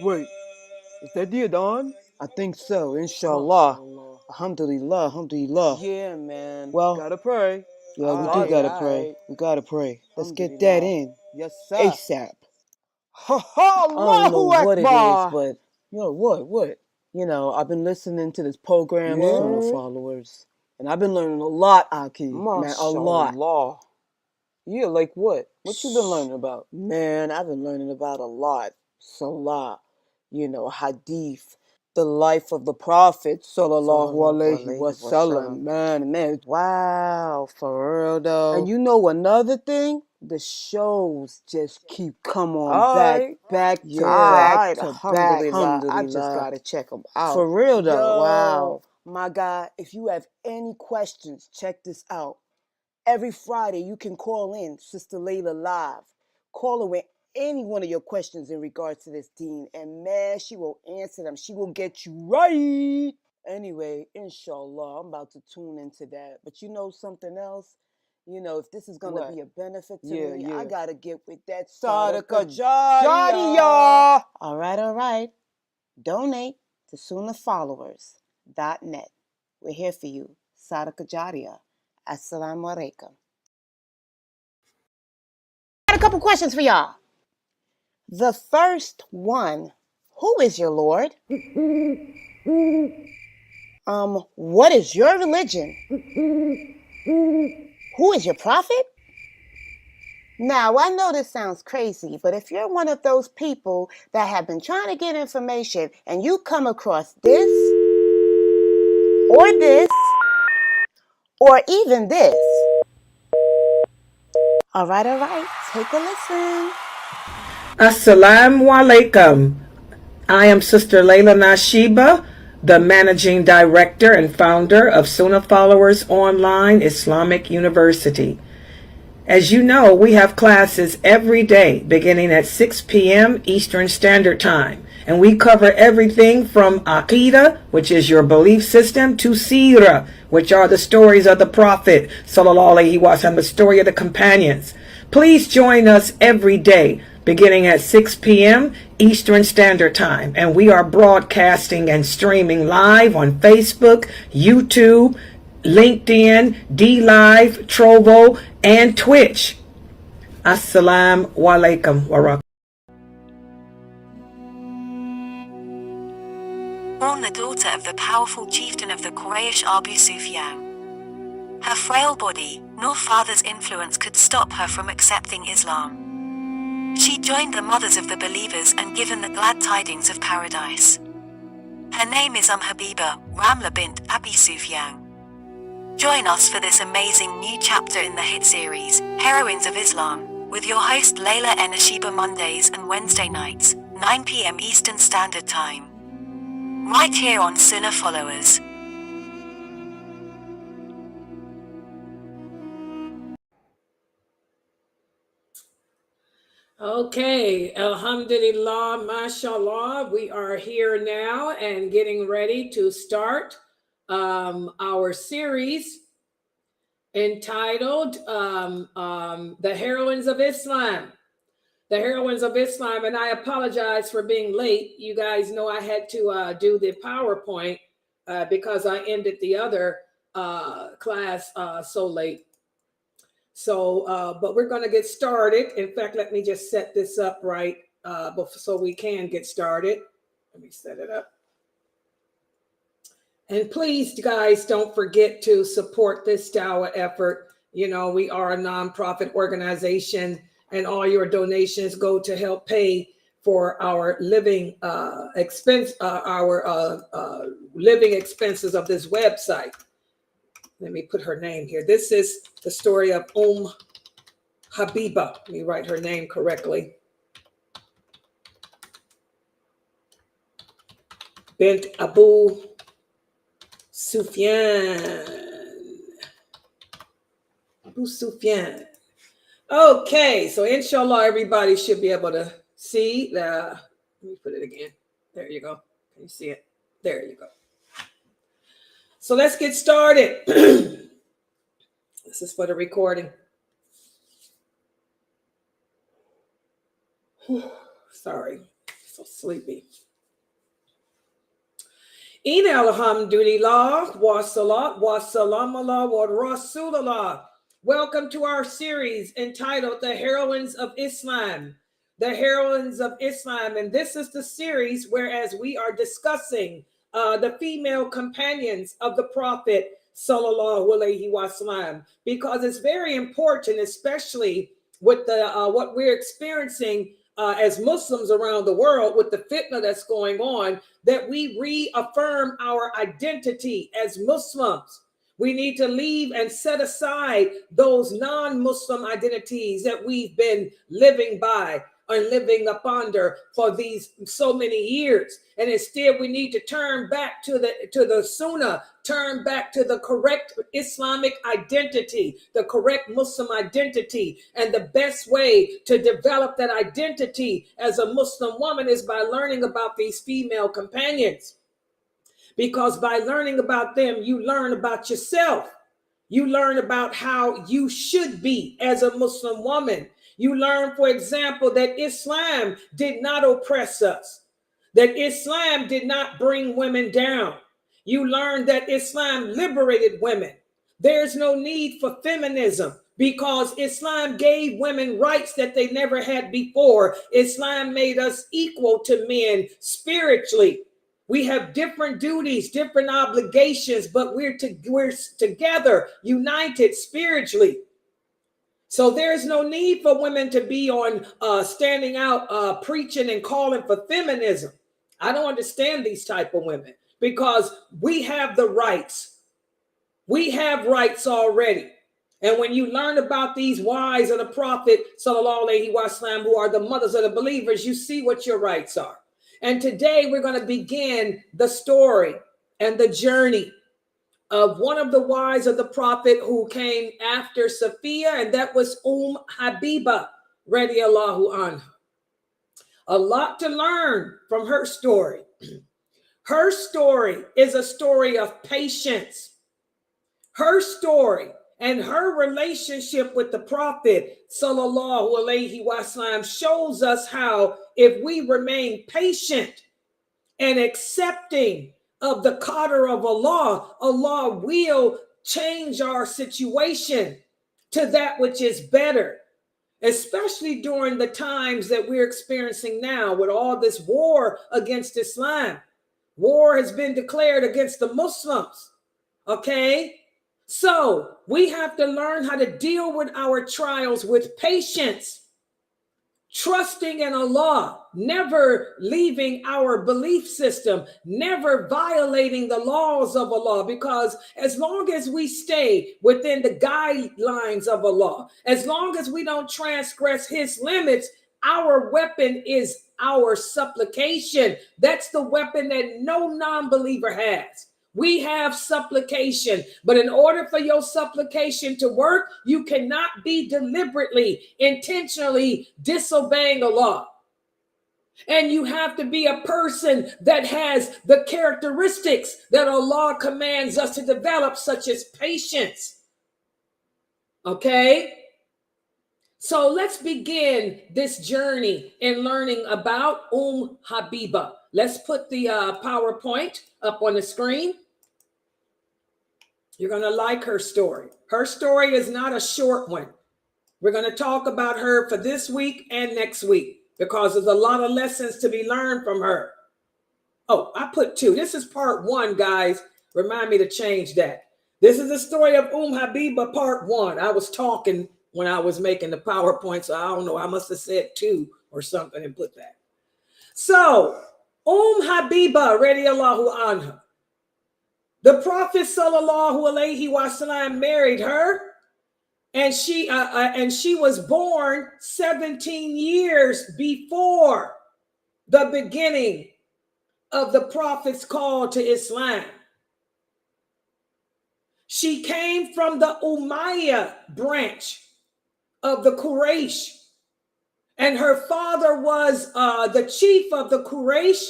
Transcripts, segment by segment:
Wait, is that the Adhan? I think so, inshallah. MashaAllah. Alhamdulillah, alhamdulillah. Yeah, man. Well, Gotta pray. yeah, we do Alright, gotta pray. alright. We gotta pray. Let's get that in Yes, sir. ASAP. Ha ha! I don't know Allahu what it is, Akbar. but what? You know, I've been listening to this program, Yeah. Sunnahfollowers, and I've been learning a lot, Aki. Man, a lot. MashaAllah. Yeah, like what? What you been learning about? Man, I've been learning about a lot. Salah, you know, hadith, the life of the Prophet, sallallahu alaihi wasallam. Man. Wow, for real though. And you know another thing? The shows just keep coming on back to back. Alhamdulillah. I just gotta check them out. For real though. Yo. Wow. My God, if you have any questions, check this out. Every Friday, you can call in Sister Layla live. Call her with any one of your questions in regards to this deen, and man, she will answer them. She will get you right. Anyway, inshallah, I'm about to tune into that. But you know something else? You know, if this is going to be a benefit to me, I got to get with that Sadaqah Jariyah. All right. Donate to Sunnahfollowers.net. We're here for you. Sadaqah Jariyah. Assalamu alaikum. I got a couple questions for y'all. The first one, who is your Lord? What is your religion? Who is your prophet? Now, I know this sounds crazy, but if you're one of those people that have been trying to get information and you come across this, or even this, all right, take a listen. Assalamu alaikum. I am Sister Lailanasheeba, the Managing Director and Founder of Sunnahfollowers Online Islamic University. As you know, we have classes every day beginning at 6 p.m. Eastern Standard Time. And we cover everything from Aqidah, which is your belief system, to Seerah, which are the stories of the Prophet, sallallahu alaihi wasallam, the story of the companions. Please join us every day beginning at 6 p.m. Eastern Standard Time. And we are broadcasting and streaming live on Facebook, YouTube, LinkedIn, DLive, Trovo, and Twitch. Assalamu alaikum wa rahmatullahi. Born the daughter of the powerful chieftain of the Quraysh Abu Sufyan. Her frail body, nor father's influence could stop her from accepting Islam. She joined the mothers of the believers and given the glad tidings of paradise. Her name is Habibah, Ramla Bint Abi Sufyan. Join us for this amazing new chapter in the hit series, Heroines of Islam, with your host lailanasheeba Mondays and Wednesday nights, 9 p.m. Eastern Standard Time. Right here on Sunnahfollowers. Okay, alhamdulillah, mashallah, we are here now and getting ready to start our series entitled The Heroines of Islam. The Heroines of Islam, and I apologize for being late. You guys know I had to do the PowerPoint because I ended the other class so late. So, but we're going to get started. In fact, let me just set this up right so we can get started. Let me set it up. And please, guys, don't forget to support this dawah effort. You know, we are a nonprofit organization, and all your donations go to help pay for our living expenses of this website. Let me put her name here. This is the story of Habibah. Let me write her name correctly. Bint Abu Sufyan. Abu Sufyan. Okay, so inshallah, everybody should be able to see the. Let me put it again. There you go. Can you see it? There you go. So let's get started. This is for the recording. Sorry, So sleepy. In alhamdulillah, wa salat, wa salam Allah, wa rasulallah. Welcome to our series entitled The Heroines of Islam. The Heroines of Islam. And this is the series whereas we are discussing the female companions of the Prophet sallallahu alaihi wasallam, because it's very important, especially with the what we're experiencing as Muslims around the world with the fitna that's going on, that we reaffirm our identity as Muslims. We need to leave and set aside those non-Muslim identities that we've been living by and living up under for these so many years. And instead we need to turn back to the Sunnah, turn back to the correct Islamic identity, the correct Muslim identity. And the best way to develop that identity as a Muslim woman is by learning about these female companions. Because by learning about them, you learn about yourself. You learn about how you should be as a Muslim woman. You learn, for example, that Islam did not oppress us, that Islam did not bring women down. You learn that Islam liberated women. There's no need for feminism because Islam gave women rights that they never had before. Islam made us equal to men spiritually. We have different duties, different obligations, but we're together, united spiritually. So there's no need for women to be on standing out, preaching and calling for feminism. I don't understand these type of women because we have the rights. We have rights already. And when you learn about these wives of the Prophet, sallallahu alaihi wasallam, who are the mothers of the believers, you see what your rights are. And today we're going to begin the story and the journey of one of the wives of the Prophet who came after Sufyan, and that was Habibah, radiallahu anha. A lot to learn from her story. Her story is a story of patience. Her story and her relationship with the Prophet sallallahu alaihi wasallam shows us how if we remain patient and accepting of the qadr of Allah, Allah will change our situation to that which is better, especially during the times that we're experiencing now with all this war against Islam. War has been declared against the Muslims, okay? So we have to learn how to deal with our trials with patience, trusting in Allah, never leaving our belief system, never violating the laws of Allah, because as long as we stay within the guidelines of Allah, as long as we don't transgress his limits, our weapon is our supplication. That's the weapon that no non-believer has. We have supplication, but in order for your supplication to work, you cannot be deliberately, intentionally disobeying Allah. And you have to be a person that has the characteristics that Allah commands us to develop, such as patience. Okay? So let's begin this journey in learning about Habibah. Let's put the PowerPoint up on the screen. You're going to like her story. Her story is not a short one. We're going to talk about her for this week and next week because there's a lot of lessons to be learned from her. Oh, I put 2. This is part 1, guys. Remind me to change that. This is the story of Habibah, part 1. I was talking when I was making the PowerPoint, so I don't know. I must have said 2 or something and put that. So, Habibah, radiallahu anha. The Prophet sallallahu alaihi wasallam married her, and she was born 17 years before the beginning of the Prophet's call to Islam. She came from the Umayyah branch of the Quraysh, and her father was the chief of the Quraysh.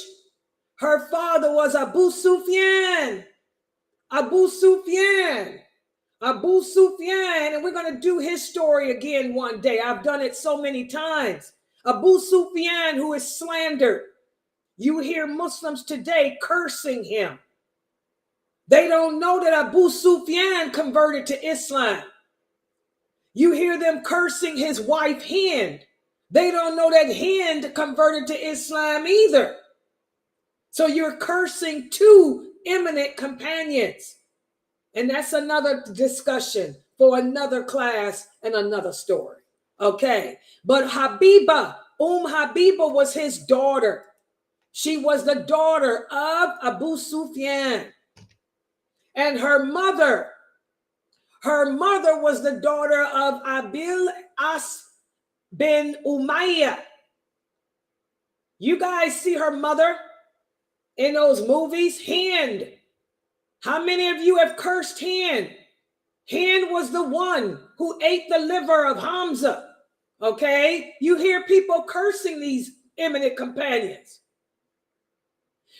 Her father was Abu Sufyan. Abu Sufyan, and we're going to do his story again one day. I've done it so many times. Abu Sufyan, who is slandered You hear Muslims today cursing him. They don't know that Abu Sufyan converted to Islam. You hear them cursing his wife Hind. They don't know that Hind converted to Islam either. So you're cursing two eminent companions. And that's another discussion for another class and another story. Okay. But Habibah, Habibah was his daughter. She was the daughter of Abu Sufyan. And her mother was the daughter of Abil As bin Umayyah. You guys see her mother in those movies? Hind. How many of you have cursed Hind? Hind was the one who ate the liver of Hamza. Okay? You hear people cursing these eminent companions.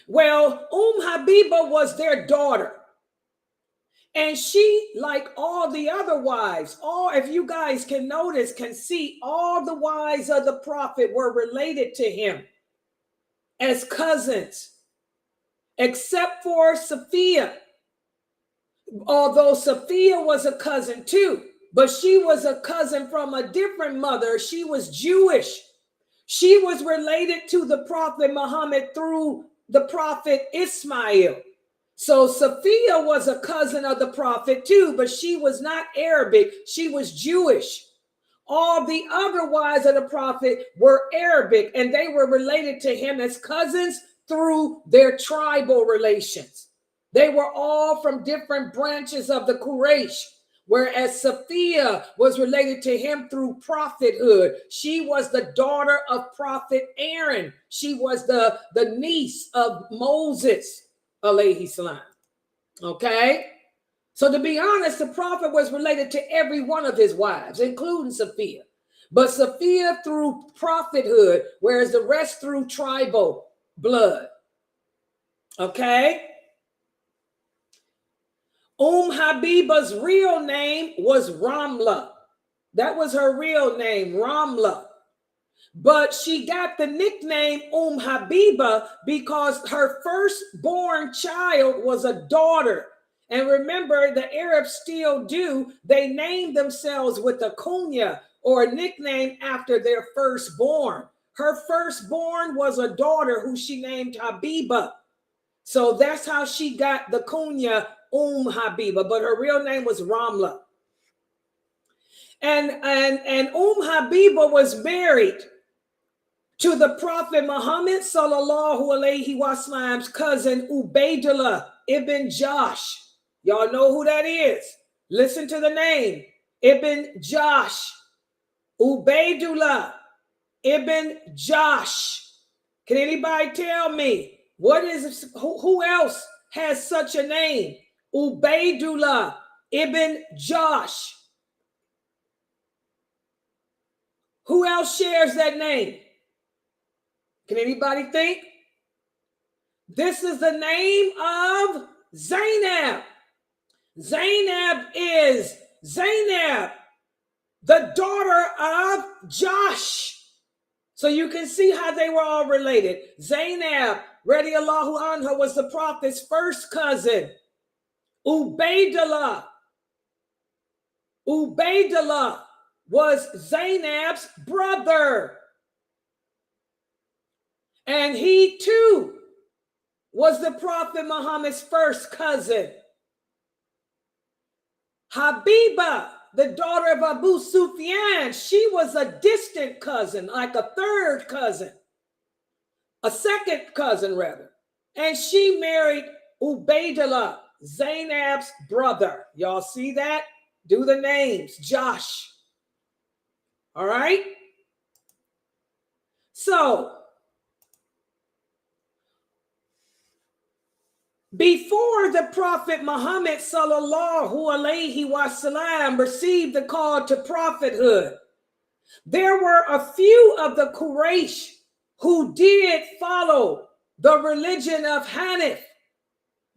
Well, Habibah was their daughter. And she, like all the other wives, if you guys can notice, can see, all the wives of the prophet were related to him as cousins, except for Sufyan. Although Sufyan was a cousin too, but she was a cousin from a different mother. She was Jewish. She was related to the prophet Muhammad through the prophet Ismail. So Sophia was a cousin of the prophet too, but she was not Arabic. She was Jewish. All the other wives of the prophet were Arabic, and they were related to him as cousins through their tribal relations. They were all from different branches of the Quraysh, whereas Sophia was related to him through prophethood. She was the daughter of Prophet Aaron. She was the niece of Moses, alayhi salam. Okay? So to be honest, the prophet was related to every one of his wives, including Sophia. But Sophia through prophethood, whereas the rest through tribal blood. Okay? Habibah's real name was Ramla. That was her real name, Ramla. But she got the nickname Habibah because her firstborn child was a daughter. And remember, the Arabs still do. They name themselves with a kunya or a nickname after their firstborn. Her firstborn was a daughter who she named Habibah. So that's how she got the kunya Habibah, but her real name was Ramla. And Habibah was married to the Prophet Muhammad sallallahu alaihi wasallam's cousin Ubaydullah ibn Josh. Y'all know who that is. Listen to the name. Ibn Josh. Ubaydullah ibn Josh. Can anybody tell me who else has such a name? Ubaydullah ibn Josh. Who else shares that name? Can anybody think? This is the name of Zainab. Zainab is Zainab, the daughter of Josh. So you can see how they were all related. Zainab, radiallahu anha, was the prophet's first cousin. Ubaydullah was Zainab's brother. And he too was the Prophet Muhammad's first cousin. Habibah, the daughter of Abu Sufyan, she was a distant cousin, like a third cousin, a second cousin rather. And she married Ubaydullah, Zainab's brother. Y'all see that? Do the names, Josh. All right? So, before the Prophet Muhammad sallallahu alaihi wasallam received the call to prophethood, there were a few of the Quraysh who did follow the religion of Hanif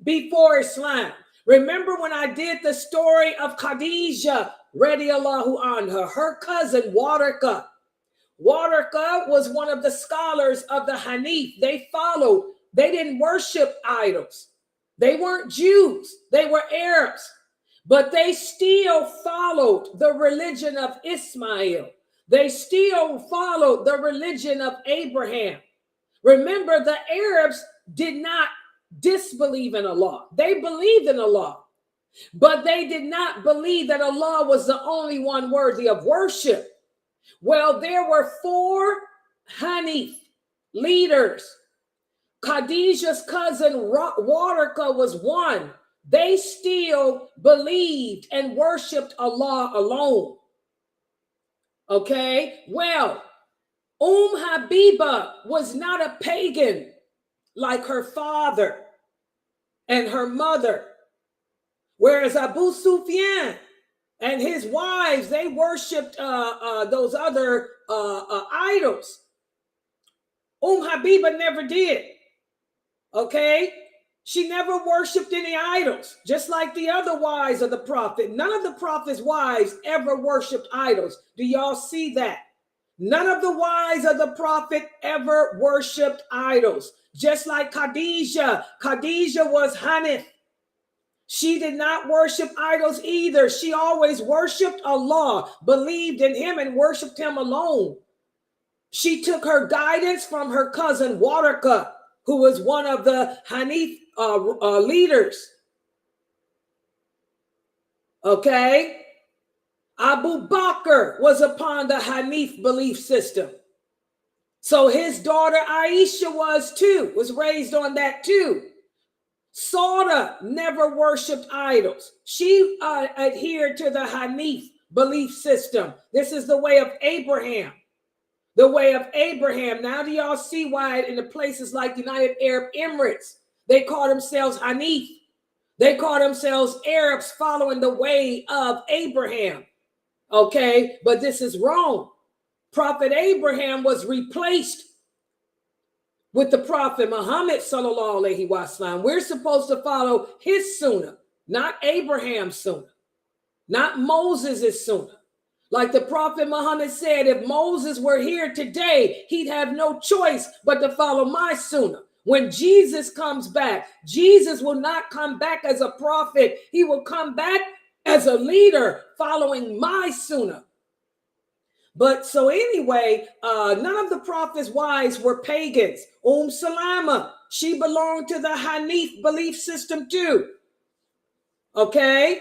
before Islam. Remember when I did the story of Khadijah radiallahu anha, her cousin Waraka. Waraka was one of the scholars of the Hanif. They followed, they didn't worship idols. They weren't Jews, they were Arabs, but they still followed the religion of Ismail. They still followed the religion of Abraham. Remember, the Arabs did not disbelieve in Allah. They believed in Allah, but they did not believe that Allah was the only one worthy of worship. Well, there were 4 Hanif leaders. Khadijah's cousin Waraka was one. They still believed and worshiped Allah alone. Okay, well, Habibah was not a pagan like her father and her mother, whereas Abu Sufyan and his wives, they worshipped those other idols. Habibah never did. Okay, she never worshipped any idols, just like the other wives of the prophet. None of the prophet's wives ever worshipped idols. Do y'all see that? None of the wives of the prophet ever worshipped idols. Just like Khadijah. Khadijah was Hanif. She did not worship idols either. She always worshiped Allah, believed in him, and worshiped him alone. She took her guidance from her cousin Waraka, who was one of the Hanif leaders. Okay? Abu Bakr was upon the Hanif belief system. So his daughter Aisha was raised on that too. Sauda never worshipped idols. She adhered to the Hanif belief system. This is the way of Abraham. The way of Abraham. Now do y'all see why in the places like United Arab Emirates, they call themselves Hanif. They call themselves Arabs following the way of Abraham. Okay, but this is wrong. Prophet Abraham was replaced with the Prophet Muhammad sallallahu alaihi wasallam. We're supposed to follow his sunnah, not Abraham's sunnah, not Moses' sunnah. Like the Prophet Muhammad said, if Moses were here today, he'd have no choice but to follow my sunnah. When Jesus comes back, Jesus will not come back as a prophet. He will come back as a leader following my sunnah. But so anyway, none of the prophet's wives were pagans. Salama, she belonged to the Hanif belief system too. Okay?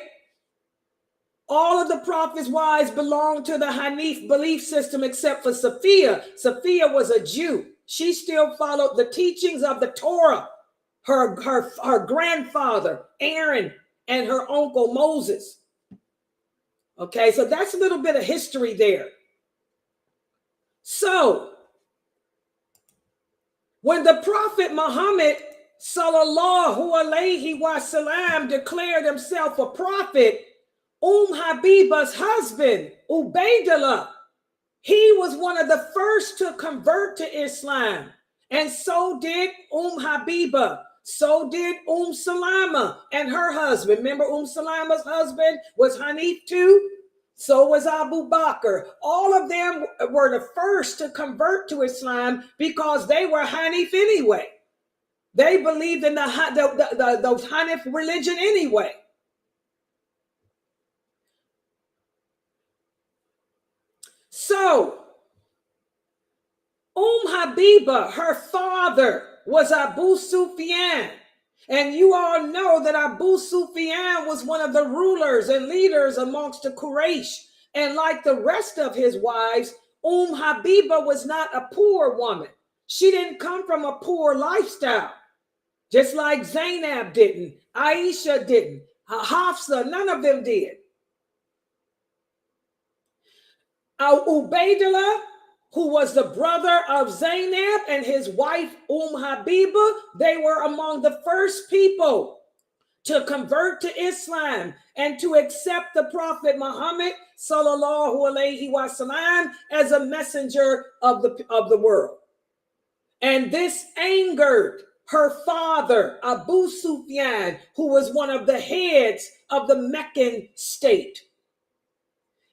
All of the prophet's wives belonged to the Hanif belief system except for Sophia. Sophia was a Jew. She still followed the teachings of the Torah. Her grandfather, Aaron, and her uncle, Moses. Okay, so that's a little bit of history there. So, when the Prophet Muhammad sallallahu alaihi wasallam declared himself a prophet, Habibah's husband, Ubaidullah, he was one of the first to convert to Islam. And so did Habibah. So did Salama and her husband. Remember, Salama's husband was Hanif too? So was Abu Bakr. All of them were the first to convert to Islam because they were Hanif anyway. They believed in the Hanif religion anyway. So, Habibah, her father was Abu Sufyan. And you all know that Abu Sufyan was one of the rulers and leaders amongst the Quraysh. And like the rest of his wives, Habibah was not a poor woman. She didn't come from a poor lifestyle. Just like Zainab didn't, Aisha didn't, Hafsa, none of them did. Ubaidullah, who was the brother of Zainab and his wife Habibah, they were among the first people to convert to Islam and to accept the Prophet Muhammad sallallahu alaihi wasallam as a messenger of the world. And this angered her father, Abu Sufyan, who was one of the heads of the Meccan state.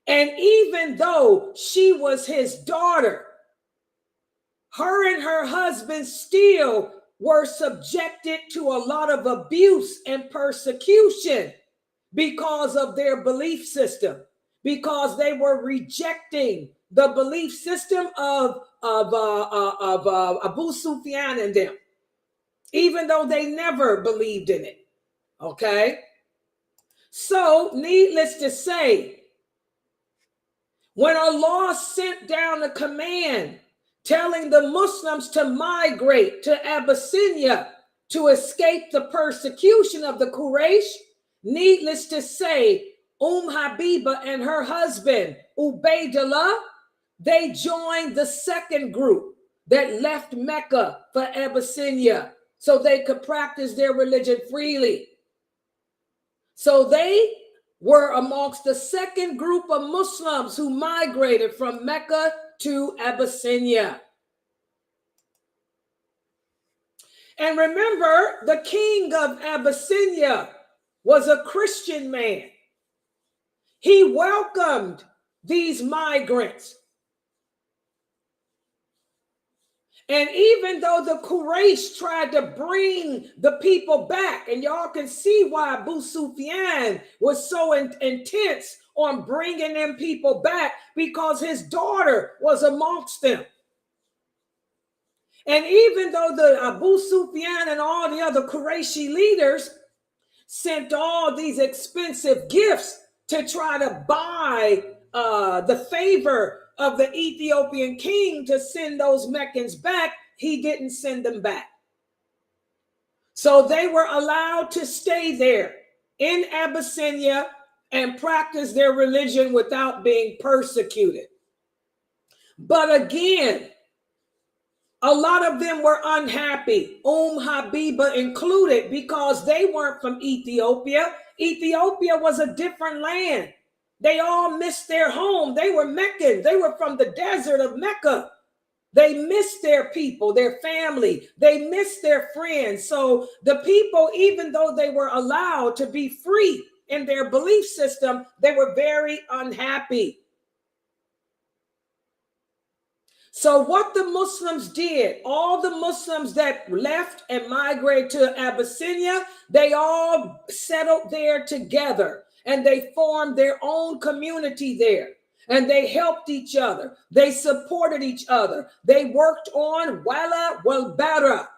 And even though she was his daughter, her and her husband still were subjected to a lot of abuse and persecution because of their belief system, because they were rejecting the belief system of Abu Sufyan and them, even though they never believed in it. Okay? So, needless to say, when Allah sent down a command telling the Muslims to migrate to Abyssinia to escape the persecution of the Quraysh, needless to say, Habibah and her husband, Ubaydullah, they joined the second group that left Mecca for Abyssinia so they could practice their religion freely. So they were amongst the second group of Muslims who migrated from Mecca to Abyssinia. And remember, the king of Abyssinia was a Christian man. He welcomed these migrants. And even though the Quraysh tried to bring the people back, and y'all can see why Abu Sufyan was so intense on bringing them people back, because his daughter was amongst them. And even though the Abu Sufyan and all the other Qurayshi leaders sent all these expensive gifts to try to buy the favor of the Ethiopian king to send those Meccans back, he didn't send them back. So they were allowed to stay there in Abyssinia and practice their religion without being persecuted. But again, a lot of them were unhappy, Habibah included, because they weren't from Ethiopia. Ethiopia was a different land. They all missed their home. They were Meccans. They were from the desert of Mecca. They missed their people, their family. They missed their friends. So the people, even though they were allowed to be free in their belief system, they were very unhappy. So what the Muslims did, all the Muslims that left and migrated to Abyssinia, they all settled there together and they formed their own community there. And they helped each other. They supported each other. They worked on wala wal bara.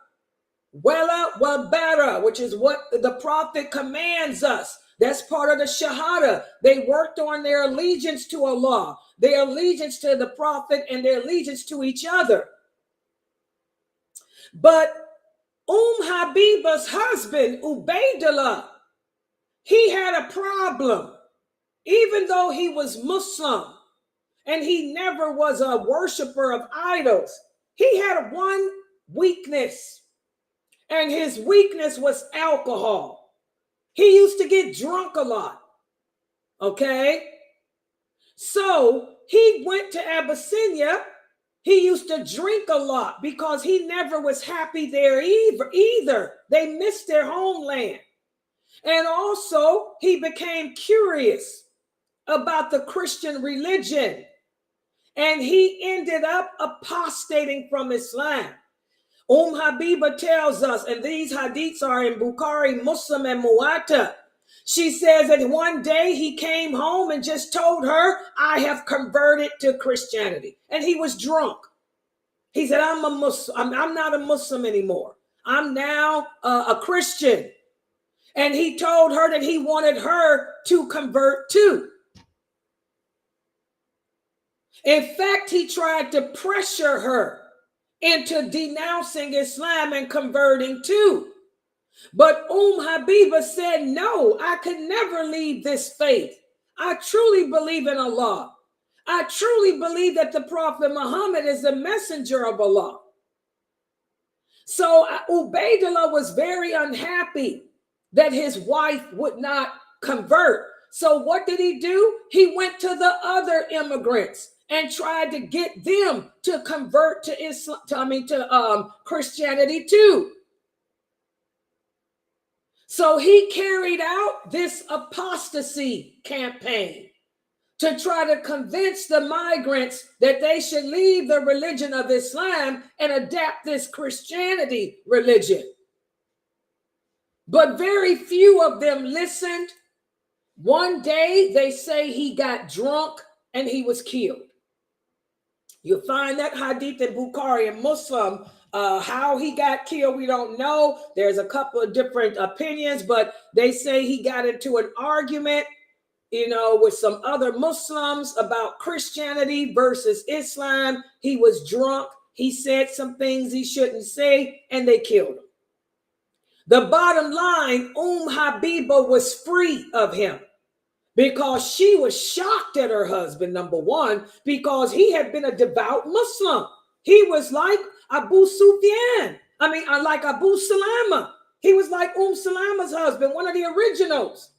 Wala wal bara, which is what the Prophet commands us. That's part of the Shahada. They worked on their allegiance to Allah, their allegiance to the Prophet, and their allegiance to each other. But Habibah's husband, Ubaydullah, he had a problem. Even though he was Muslim and he never was a worshiper of idols, he had one weakness, and his weakness was alcohol. He used to get drunk a lot, okay? So he went to Abyssinia. He used to drink a lot because he never was happy there either. They missed their homeland. And also, he became curious about the Christian religion, and he ended up apostating from Islam. Habibah tells us, and these hadiths are in Bukhari, Muslim, and Muwatta. She says that one day he came home and just told her, I have converted to Christianity. And he was drunk. He said, I'm a Muslim. I'm not a Muslim anymore. I'm now a Christian. And he told her that he wanted her to convert too. In fact, he tried to pressure her into denouncing Islam and converting too. But Habibah said, no, I could never leave this faith. I truly believe in Allah. I truly believe that the Prophet Muhammad is the messenger of Allah. So Ubaydullah was very unhappy that his wife would not convert. So what did he do? He went to the other immigrants and tried to get them to convert to Islam, to Christianity too. So he carried out this apostasy campaign to try to convince the migrants that they should leave the religion of Islam and adapt this Christianity religion. But very few of them listened. One day they say he got drunk and he was killed. You'll find that hadith in Bukhari and Muslim. How he got killed, we don't know. There's a couple of different opinions, but they say he got into an argument, with some other Muslims about Christianity versus Islam. He was drunk. He said some things he shouldn't say, and they killed him. The bottom line, Habibah was free of him because she was shocked at her husband, number one, because he had been a devout Muslim. He was like Abu Sufyan. Like Abu Salama. He was like Salama's husband, one of the originals.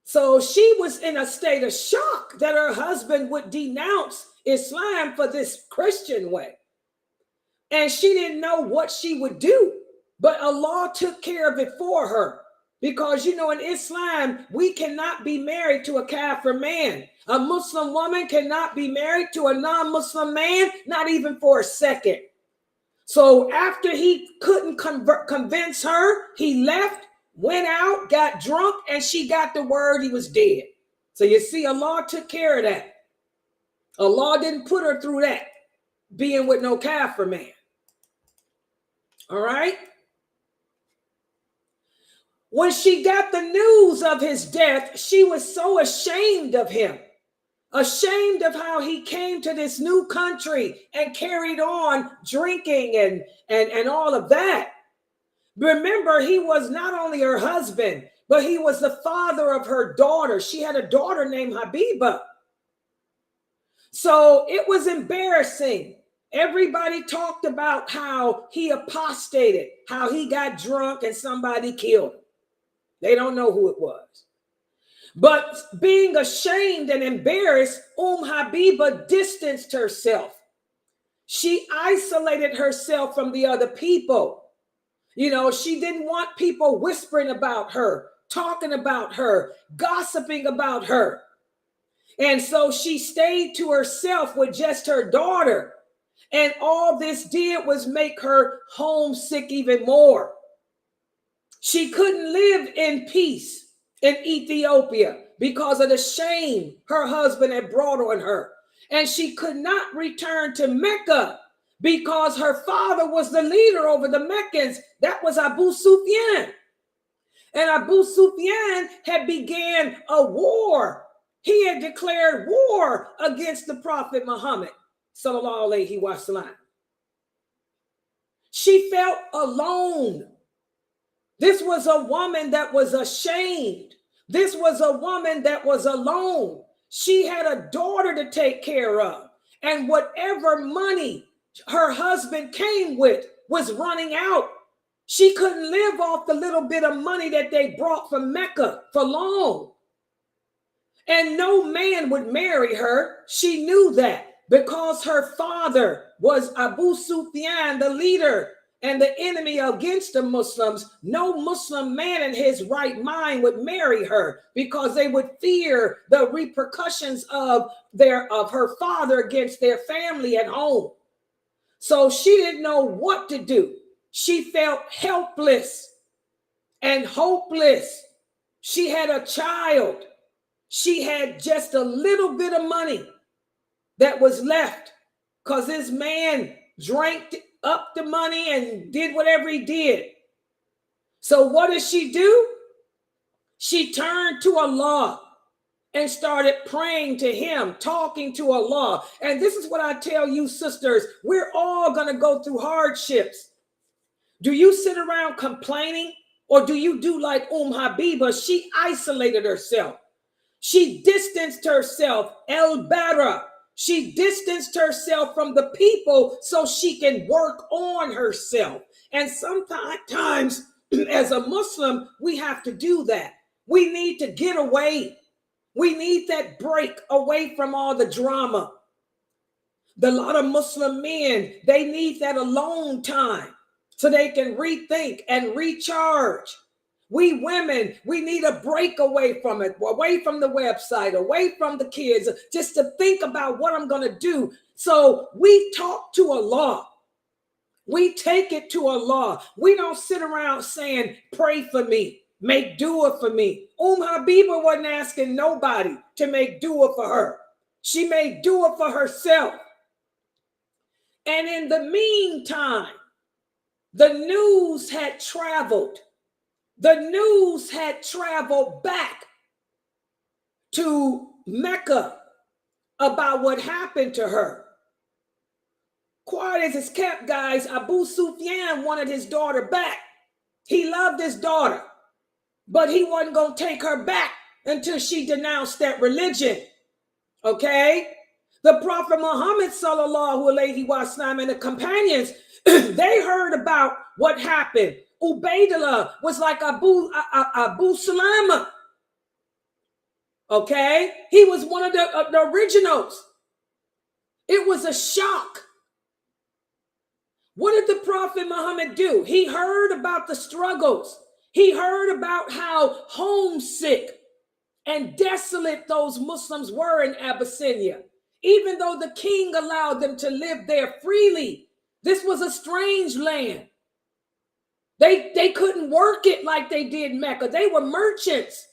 So she was in a state of shock that her husband would denounce Islam for this Christian way. And she didn't know what she would do. But Allah took care of it for her. Because, in Islam, we cannot be married to a kafir man. A Muslim woman cannot be married to a non-Muslim man, not even for a second. So after he couldn't convince her, he left, went out, got drunk, and she got the word he was dead. So you see, Allah took care of that. Allah didn't put her through that, being with no kafir man. All right? When she got the news of his death, she was so ashamed of him, ashamed of how he came to this new country and carried on drinking and all of that. Remember, he was not only her husband, but he was the father of her daughter. She had a daughter named Habibah. So it was embarrassing. Everybody talked about how he apostated, how he got drunk and somebody killed him. They don't know who it was. But being ashamed and embarrassed, Habibah distanced herself. She isolated herself from the other people. She didn't want people whispering about her, talking about her, gossiping about her. And so she stayed to herself with just her daughter. And all this did was make her homesick even more. She couldn't live in peace in Ethiopia because of the shame her husband had brought on her. And she could not return to Mecca because her father was the leader over the Meccans. That was Abu Sufyan. And Abu Sufyan had began a war. He had declared war against the Prophet Muhammad, sallallahu alaihi wasallam. She felt alone. This was a woman that was ashamed. This was a woman that was alone. She had a daughter to take care of. And whatever money her husband came with was running out. She couldn't live off the little bit of money that they brought from Mecca for long. And no man would marry her. She knew that because her father was Abu Sufyan, the leader and the enemy against the Muslims. No Muslim man in his right mind would marry her because they would fear the repercussions of her father against their family at home. So she didn't know what to do. She felt helpless and hopeless. She had a child. She had just a little bit of money that was left because this man drank up the money and did whatever he did. So what did she do? She turned to Allah and started praying to him, talking to Allah. And this is what I tell you, sisters, we're all going to go through hardships. Do you sit around complaining, or do you do like Habibah? She isolated herself. She distanced herself, el-bara. She distanced herself from the people so she can work on herself. And sometimes as a Muslim, we have to do that. We need to get away. We need that break away from all the drama. A lot of Muslim men, they need that alone time so they can rethink and recharge. We women, we need a break away from it, away from the website, away from the kids, just to think about what I'm going to do. So we talk to Allah. We take it to Allah. We don't sit around saying, pray for me, make dua for me. Habibah wasn't asking nobody to make dua for her. She made dua for herself. And in the meantime, the news had traveled. The news had traveled back to Mecca about what happened to her. Quiet as it's kept, guys, Abu Sufyan wanted his daughter back. He loved his daughter, but he wasn't going to take her back until she denounced that religion. Okay? The Prophet Muhammad sallallahu alaihi wasallam and the companions, they heard about what happened. Ubaidullah was like Abu Salama. Okay? He was one of the originals. It was a shock. What did the Prophet Muhammad do? He heard about the struggles. He heard about how homesick and desolate those Muslims were in Abyssinia. Even though the king allowed them to live there freely, this was a strange land. They couldn't work it like they did Mecca. They were merchants.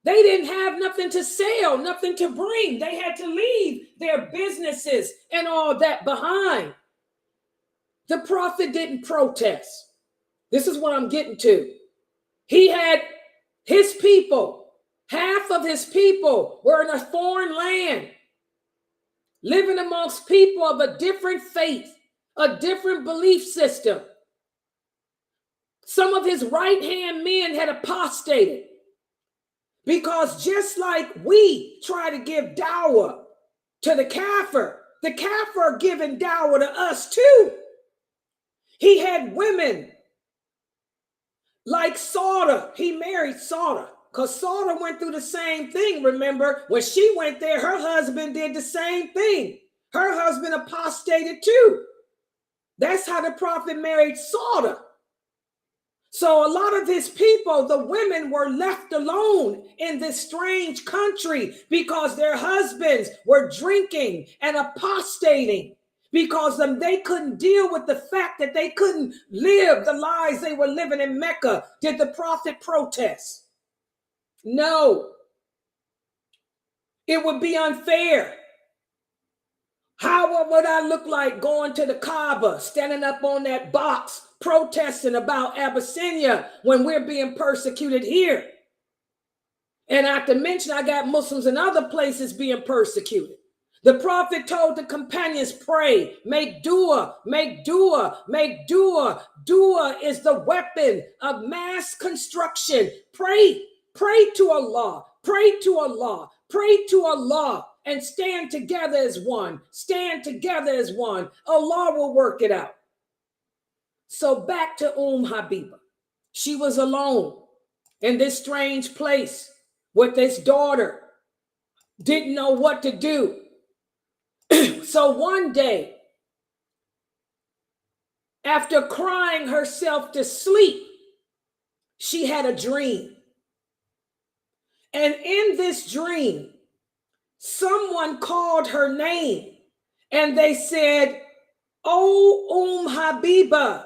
They didn't have nothing to sell, nothing to bring. They had to leave their businesses and all that behind. The Prophet didn't protest. This is what I'm getting to. He had his people, half of his people were in a foreign land, living amongst people of a different faith, a different belief system. Some of his right-hand men had apostated because just like we try to give dawah to the kafir are giving dawah to us too. He had women like Sauda. He married Sauda because Sauda went through the same thing. Remember, when she went there, her husband did the same thing. Her husband apostated too. That's how the Prophet married Sauda. So a lot of his people, the women, were left alone in this strange country because their husbands were drinking and apostating, because they couldn't deal with the fact that they couldn't live the lives they were living in Mecca. Did the Prophet protest? No. It would be unfair. How would I look like going to the Kaaba, standing up on that box, protesting about Abyssinia when we're being persecuted here? And not to mention, I got Muslims in other places being persecuted. The Prophet told the companions, pray, make dua, make dua, make dua. Dua is the weapon of mass construction. Pray to Allah, pray to Allah, pray to Allah, and stand together as one. Stand together as one. Allah will work it out. So back to Habibah. She was alone in this strange place with this daughter. Didn't know what to do. So one day, after crying herself to sleep, she had a dream. And in this dream, someone called her name and they said, "Oh, Habibah,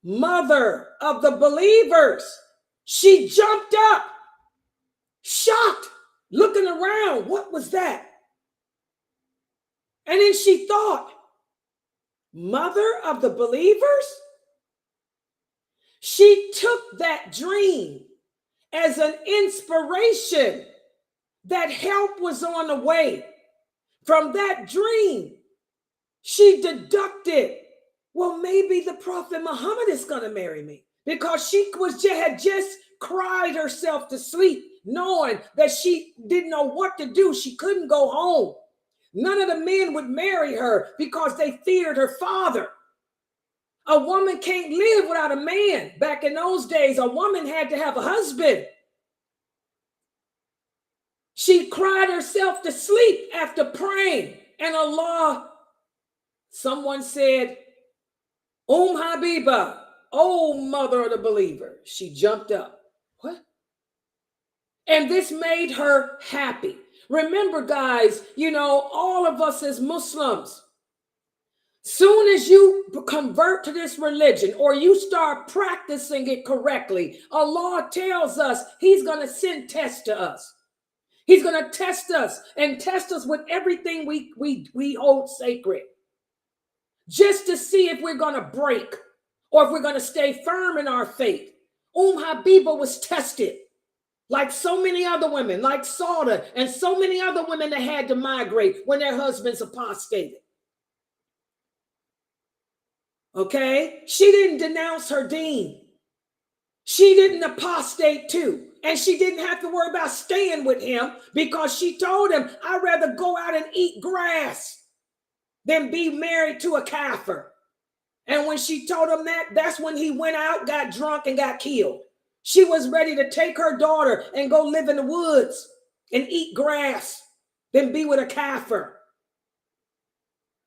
mother of the believers." She jumped up, shocked, looking around. What was that? And then she thought, mother of the believers? She took that dream as an inspiration that help was on the way. From that dream, she deducted, well, maybe the Prophet Muhammad is going to marry me, because she had just cried herself to sleep, knowing that she didn't know what to do. She couldn't go home. None of the men would marry her because they feared her father. A woman can't live without a man. Back in those days, a woman had to have a husband. She cried herself to sleep after praying. And Allah, someone said, Habibah, old mother of the believer. She jumped up. What? And this made her happy. Remember, guys, all of us as Muslims, soon as you convert to this religion or you start practicing it correctly, Allah tells us he's going to send tests to us. He's going to test us and test us with everything we hold sacred, just to see if we're going to break or if we're going to stay firm in our faith. Habibah was tested like so many other women, like Sauda and so many other women that had to migrate when their husbands apostated. Okay? She didn't denounce her deen. She didn't apostate too. And she didn't have to worry about staying with him because she told him, I'd rather go out and eat grass than be married to a kafir. And when she told him that, that's when he went out, got drunk, and got killed. She was ready to take her daughter and go live in the woods and eat grass than be with a kafir.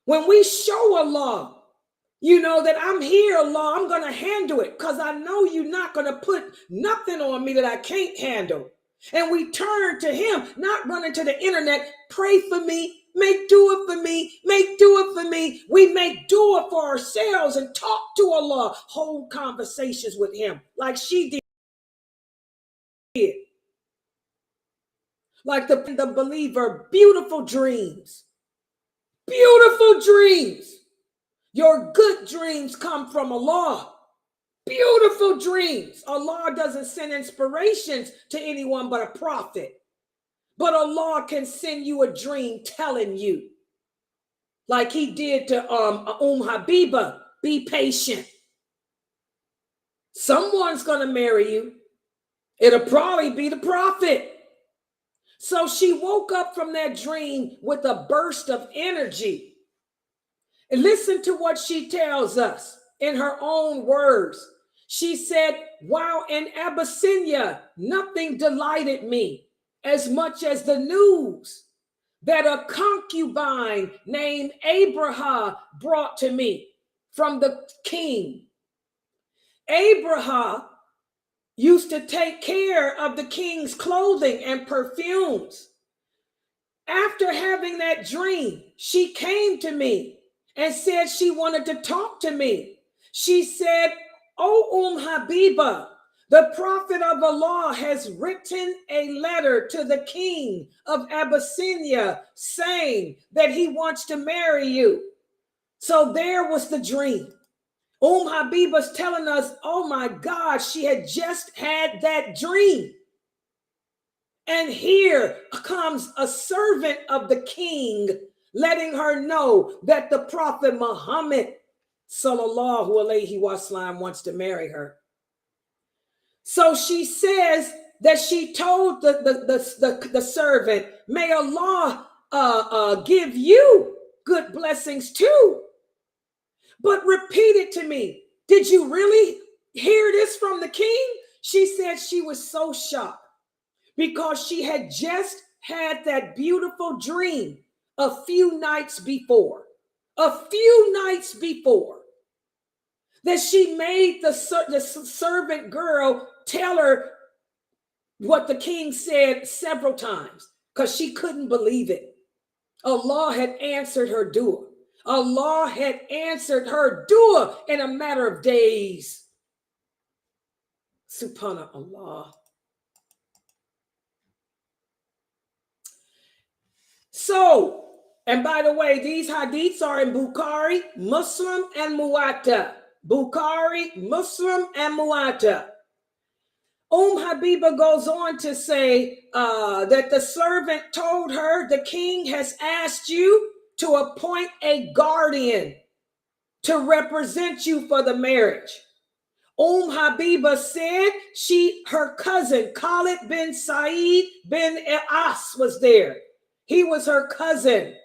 When we show Allah, that I'm here, Allah, I'm going to handle it because I know you're not going to put nothing on me that I can't handle. And we turn to him, not running to the internet, pray for me, make dua for me, make dua for me. We make dua for ourselves and talk to Allah, hold conversations with him like she did. Like the believer, beautiful dreams. Beautiful dreams. Your good dreams come from Allah. Beautiful dreams. Allah doesn't send inspirations to anyone but a prophet. But Allah can send you a dream telling you, like he did to Habibah, be patient. Someone's going to marry you. It'll probably be the prophet. So she woke up from that dream with a burst of energy. And listen to what she tells us in her own words. She said, while in Abyssinia, nothing delighted me as much as the news that a concubine named Abrahah brought to me from the king. Abrahah used to take care of the king's clothing and perfumes. After having that dream, she came to me and said she wanted to talk to me. She said, "O Habibah, the prophet of Allah has written a letter to the king of Abyssinia saying that he wants to marry you." So there was the dream. Habibah's telling us, oh my God, she had just had that dream. And here comes a servant of the king letting her know that the Prophet Muhammad sallallahu alaihi wasallam wants to marry her. So she says that she told the servant, may Allah give you good blessings too. But repeat it to me. Did you really hear this from the king? She said she was so shocked because she had just had that beautiful dream a few nights before. That she made the servant girl tell her what the king said several times because she couldn't believe it. Allah had answered her dua. Allah had answered her dua in a matter of days. Subhanallah. So, and by the way, these hadiths are in Bukhari, Muslim, and Muwatta. Bukhari, Muslim, and Muwatta. Habibah goes on to say that the servant told her, the king has asked you to appoint a guardian to represent you for the marriage. Habibah said her cousin Khalid bin Saeed bin As was there. He was her cousin.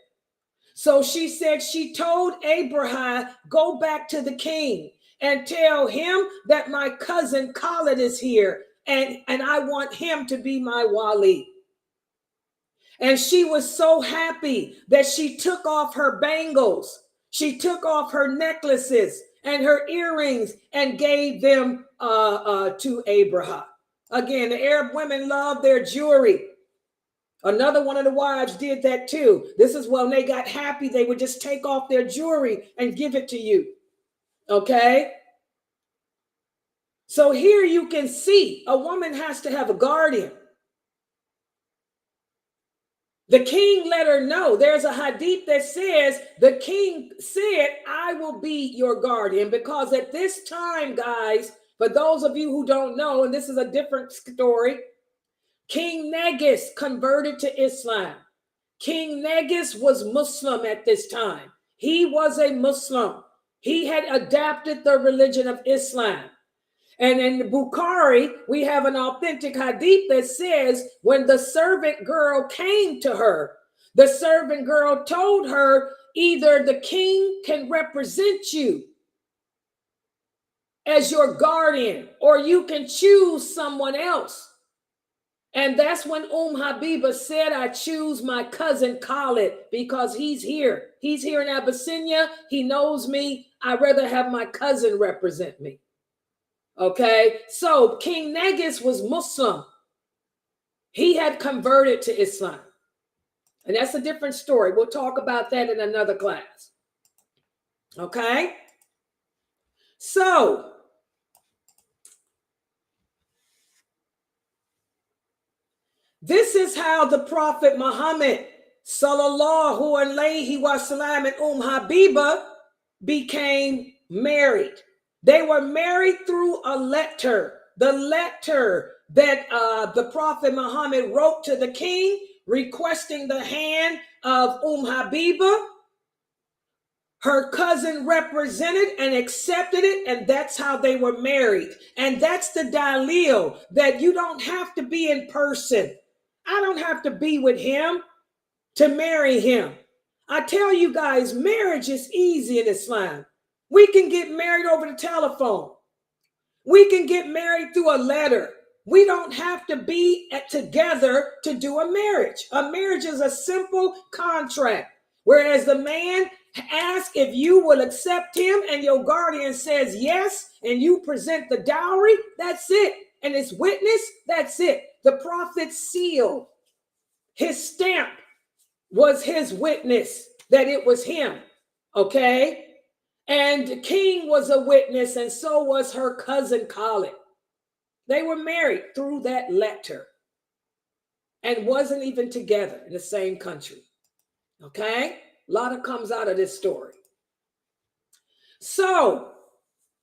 So she said she told Abraham, go back to the king and tell him that my cousin Khalid is here and I want him to be my wali. And she was so happy that she took off her bangles. She took off her necklaces and her earrings and gave them to Abraham. Again, the Arab women love their jewelry. Another one of the wives did that too. This is when they got happy, they would just take off their jewelry and give it to you. Okay? So here you can see a woman has to have a guardian. The king let her know. There's a hadith that says the king said, I will be your guardian, because at this time, guys, for those of you who don't know, and this is a different story, King Negus converted to Islam. King Negus was Muslim at this time. He was a Muslim. He had adapted the religion of Islam. And in the Bukhari, we have an authentic hadith that says when the servant girl came to her, the servant girl told her, either the king can represent you as your guardian, or you can choose someone else. And that's when Habibah said, I choose my cousin Khalid, because he's here. He's here in Abyssinia. He knows me. I'd rather have my cousin represent me. Okay, so King Negus was Muslim. He had converted to Islam. And that's a different story. We'll talk about that in another class. Okay, so this is how the Prophet Muhammad sallallahu alaihi wasallam and Habibah became married. They were married through a letter. The letter that the Prophet Muhammad wrote to the king requesting the hand of Habibah. Her cousin represented and accepted it, and that's how they were married. And that's the dalil, that you don't have to be in person. I don't have to be with him to marry him. I tell you guys, marriage is easy in Islam. We can get married over the telephone. We can get married through a letter. We don't have to be together to do a marriage. A marriage is a simple contract. Whereas the man asks if you will accept him, and your guardian says yes, and you present the dowry, that's it. And his witness, that's it. The prophet's seal, his stamp, was his witness that it was him. Okay? And the king was a witness, and so was her cousin Khalid. They were married through that letter and wasn't even together in the same country. Okay? A lot of comes out of this story. So,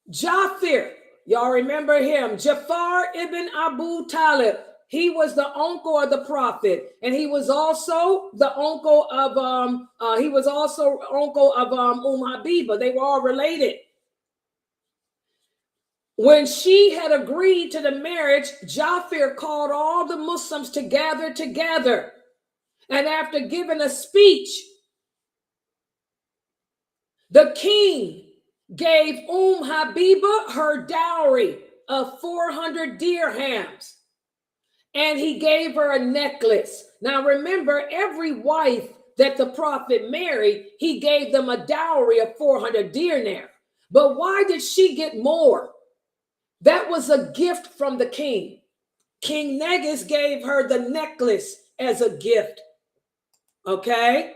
Jafir, y'all remember him, Jafar ibn Abu Talib. He was the uncle of the prophet, and he was also the uncle of Habibah. They were all related. When she had agreed to the marriage, Jafir called all the Muslims to gather together. And after giving a speech, the king gave Habibah her dowry of 400 dirhams. And he gave her a necklace. Now remember, every wife that the prophet married, he gave them a dowry of 400 dirham. But why did she get more? That was a gift from the king. King Negus gave her the necklace as a gift. Okay?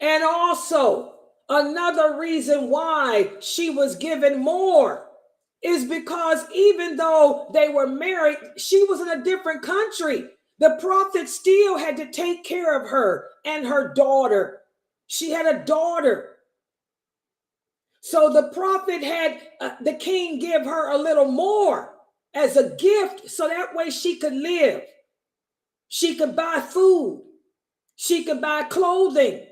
And also, another reason why she was given more is because even though they were married, she was in a different country. The prophet still had to take care of her and her daughter. She had a daughter. So the prophet had the king give her a little more as a gift, so that way she could live. She could buy food. She could buy clothing.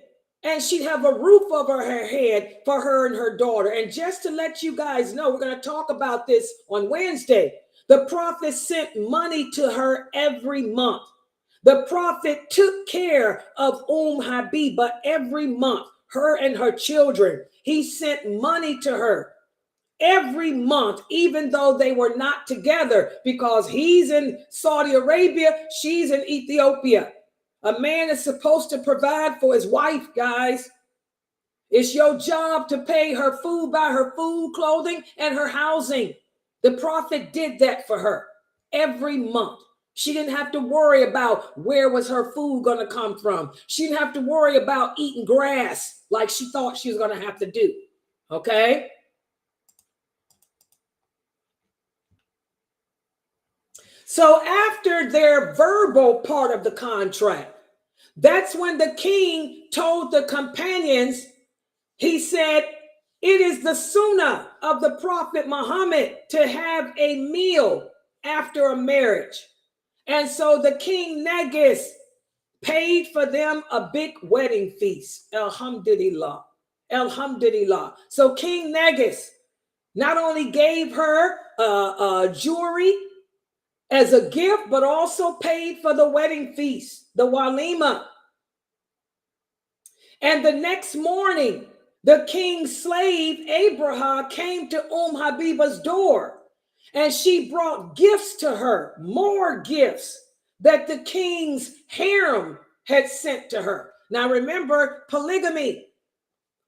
And she'd have a roof over her head for her and her daughter. And just to let you guys know, we're going to talk about this on Wednesday. The prophet sent money to her every month. The prophet took care of Habibah every month, her and her children. He sent money to her every month, even though they were not together, because he's in Saudi Arabia, she's in Ethiopia. A man is supposed to provide for his wife, guys. It's your job to pay her food, buy her food, clothing, and her housing. The prophet did that for her every month. She didn't have to worry about where was her food going to come from. She didn't have to worry about eating grass like she thought she was going to have to do. Okay? So after their verbal part of the contract, that's when the king told the companions, he said, it is the sunnah of the Prophet Muhammad to have a meal after a marriage. And so the king Negus paid for them a big wedding feast. Alhamdulillah. Alhamdulillah. So King Negus not only gave her jewelry as a gift, but also paid for the wedding feast, the walima. And the next morning, the king's slave, Abraham, came to Habibah's door, and she brought gifts to her, more gifts that the king's harem had sent to her. Now remember, polygamy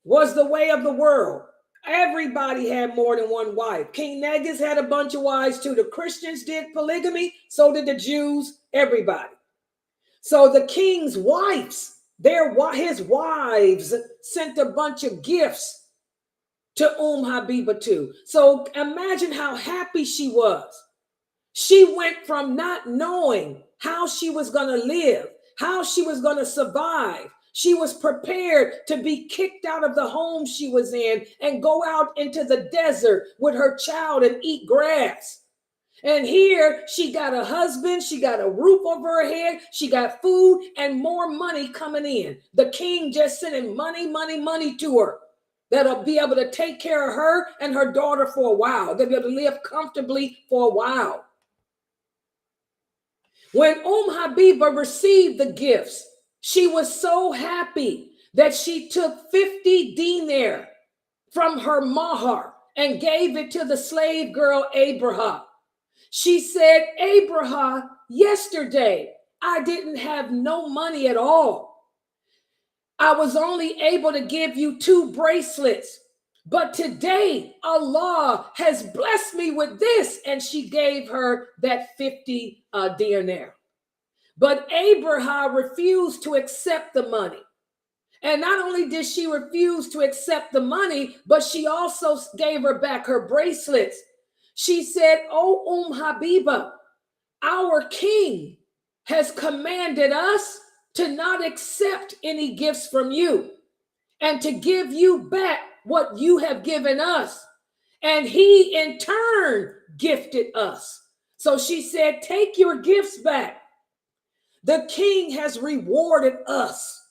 was the way of the world. Everybody had more than one wife. King Negus had a bunch of wives too. The Christians did polygamy, so did the Jews, everybody. So the king's wives, his wives sent a bunch of gifts to Habibah too. So imagine how happy she was. She went from not knowing how she was going to live, how she was going to survive. She was prepared to be kicked out of the home she was in and go out into the desert with her child and eat grass. And here she got a husband, she got a roof over her head, she got food and more money coming in. The king just sending money to her that'll be able to take care of her and her daughter for a while. They'll be able to live comfortably for a while. When Habibah received the gifts, she was so happy that she took 50 dinar from her mahar and gave it to the slave girl Abraham. She said, Abraham, yesterday I didn't have no money at all. I was only able to give you 2 bracelets. But today Allah has blessed me with this. And she gave her that 50 dinar. But Abraham refused to accept the money. And not only did she refuse to accept the money, but she also gave her back her bracelets. She said, oh, Habibah, our king has commanded us to not accept any gifts from you and to give you back what you have given us. And he in turn gifted us. So she said, take your gifts back. The king has rewarded us.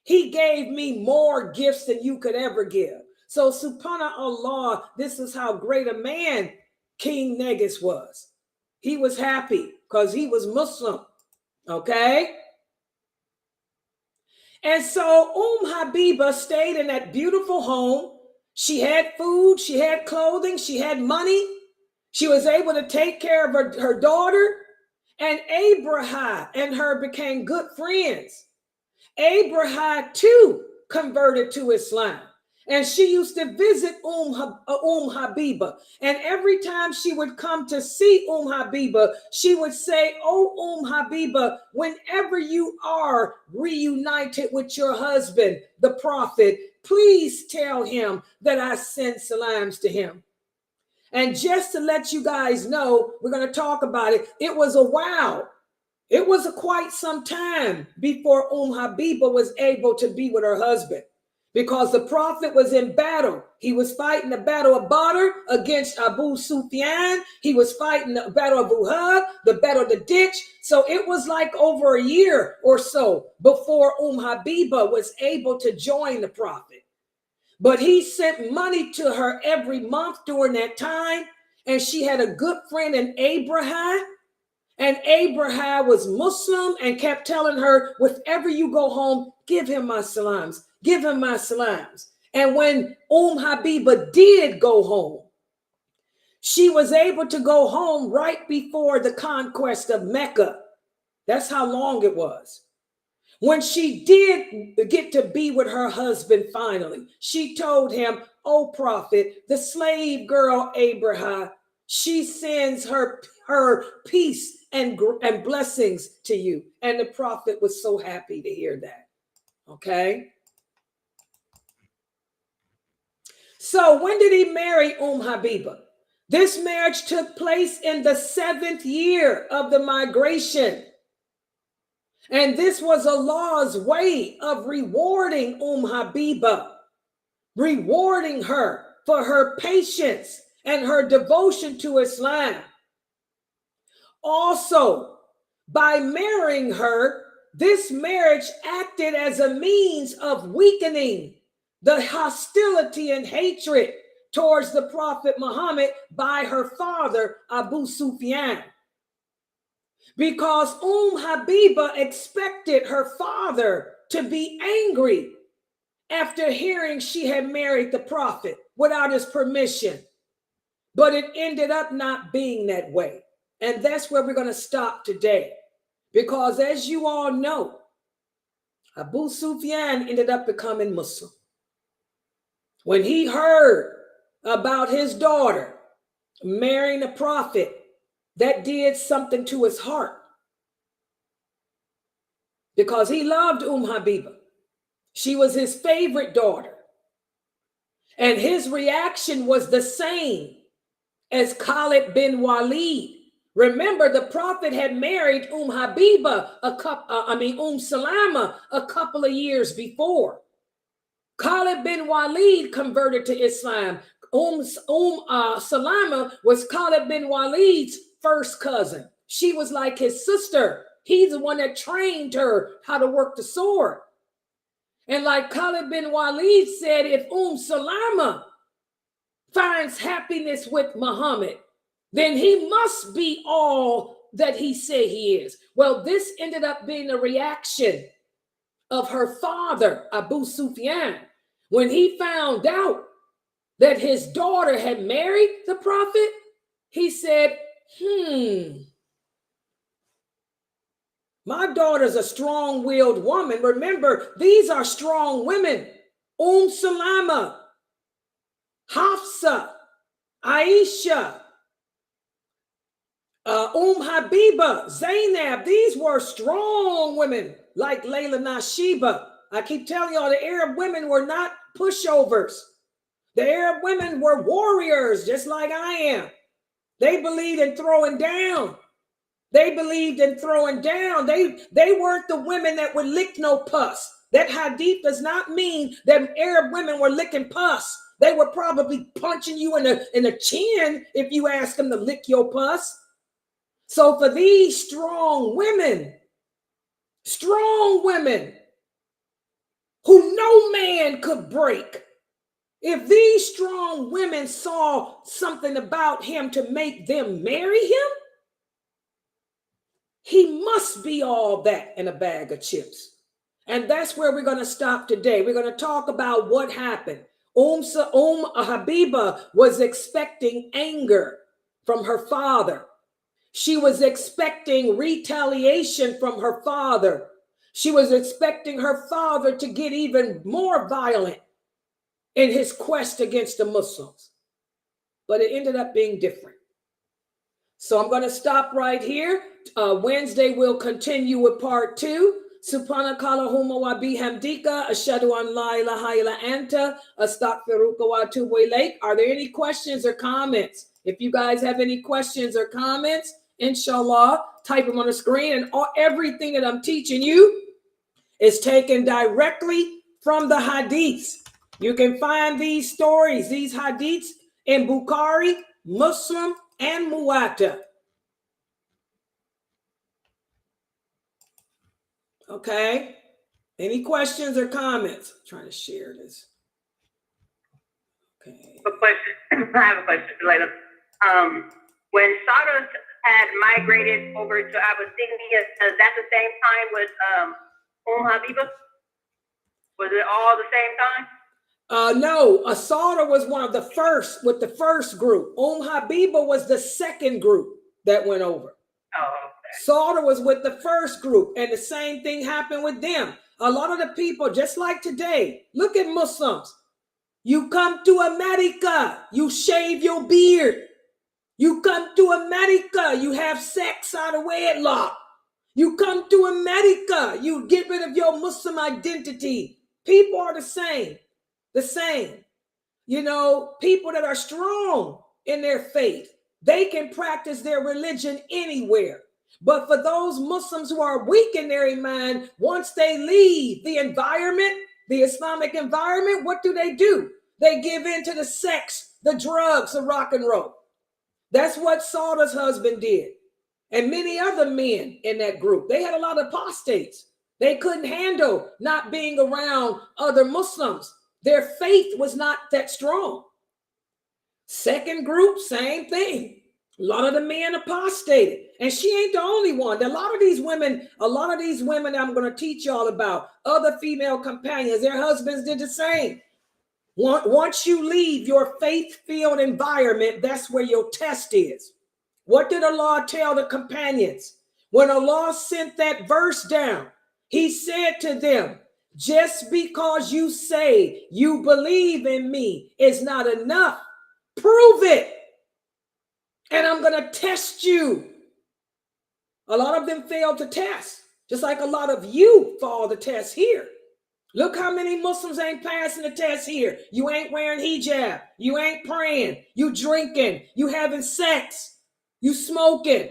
He gave me more gifts than you could ever give. So subhanallah, this is how great a man King Negus was. He was happy because he was Muslim. Okay? And so Habibah stayed in that beautiful home. She had food, she had clothing, she had money. She was able to take care of her daughter. And Abraham and her became good friends. Abraham too converted to Islam. And she used to visit Habibah. And every time she would come to see Habibah, she would say, oh, Habibah, whenever you are reunited with your husband, the prophet, please tell him that I send salams to him. And just to let you guys know, we're going to talk about it. It was a while. It was quite some time before Habibah was able to be with her husband, because the prophet was in battle. He was fighting the battle of Badr against Abu Sufyan. He was fighting the battle of Uhud, the battle of the ditch. So it was like over a year or so before Habibah was able to join the prophet. But he sent money to her every month during that time. And she had a good friend in Abraham. And Abraham was Muslim and kept telling her, whenever you go home, give him my salams. Give him my salams. And when Habibah did go home, she was able to go home right before the conquest of Mecca. That's how long it was. When she did get to be with her husband finally, she told him, "O prophet, the slave girl Abraham, she sends her peace and blessings to you." And the prophet was so happy to hear that. Okay. So when did he marry Habibah? This marriage took place in the 7th year of the migration. And this was Allah's way of rewarding Habibah, rewarding her for her patience and her devotion to Islam. Also, by marrying her, this marriage acted as a means of weakening the hostility and hatred towards the Prophet Muhammad by her father, Abu Sufyan. Because Habibah expected her father to be angry after hearing she had married the Prophet without his permission. But it ended up not being that way. And that's where we're going to stop today. Because as you all know, Abu Sufyan ended up becoming Muslim. When he heard about his daughter marrying a prophet, that did something to his heart. Because he loved Habibah. She was his favorite daughter. And his reaction was the same as Khalid bin Walid. Remember, the prophet had married Habibah, Salama a couple of years before. Khalid bin Walid converted to Islam. Salama was Khalid bin Walid's first cousin. She was like his sister. He's the one that trained her how to work the sword. And like Khalid bin Walid said, if Salama finds happiness with Muhammad, then he must be all that he said he is. Well, this ended up being a reaction of her father, Abu Sufyan, when he found out that his daughter had married the prophet. He said, my daughter's a strong-willed woman. Remember, these are strong women. Salama, Hafsa, Aisha, Habibah, Zainab. These were strong women like lailanasheeba. I keep telling y'all, the Arab women were not pushovers. The Arab women were warriors, just like I am. They believed in throwing down. They believed in throwing down. They weren't the women that would lick no pus. That hadith does not mean that Arab women were licking pus. They were probably punching you in the chin if you ask them to lick your pus. So for these strong women who no man could break, if these strong women saw something about him to make them marry him, he must be all that in a bag of chips. And that's where we're going to stop today. We're going to talk about what happened. Habibah was expecting anger from her father. She was expecting retaliation from her father. She was expecting her father to get even more violent in his quest against the Muslims. But it ended up being different. So I'm going to stop right here. Wednesday we'll continue with part 2. Subhanakallahumma wa bihamdika ashhadu an la ilaha illa anta astaghfiruka wa atubu ilaik. Are there any questions or comments? If you guys have any questions or comments, inshallah, type them on the screen. And everything that I'm teaching you is taken directly from the hadiths. You can find these stories, these hadiths, in Bukhari, Muslim, and Muwatta. Okay. Any questions or comments? I'm trying to share this. Okay. I have a question later. When Sada had migrated over to Abyssinia, is that the same time with Habibah? Was it all the same time? No, Asada was one of the first with the first group. Habibah was the second group that went over. Oh, Sauter was with the first group, and the same thing happened with them. A lot of the people, just like today, look at Muslims. You come to America, you shave your beard. You come to America, you have sex out of wedlock. You come to America, you get rid of your Muslim identity. People are the same. The same. You know, people that are strong in their faith, they can practice their religion anywhere. But for those Muslims who are weak in their iman, once they leave the environment, the Islamic environment, what do? They give in to the sex, the drugs, the rock and roll. That's what Sauter's husband did. And many other men in that group. They had a lot of apostates. They couldn't handle not being around other Muslims. Their faith was not that strong. Second group, same thing. A lot of the men apostated. And she ain't the only one. A lot of these women I'm going to teach y'all about, other female companions, their husbands did the same. Once you leave your faith-filled environment, that's where your test is. What did Allah tell the companions? When Allah sent that verse down, he said to them, just because you say you believe in me is not enough. Prove it. And I'm going to test you. A lot of them failed the test, just like a lot of you failed the test here. Look how many Muslims ain't passing the test here. You ain't wearing hijab. You ain't praying. You drinking. You having sex. You smoking.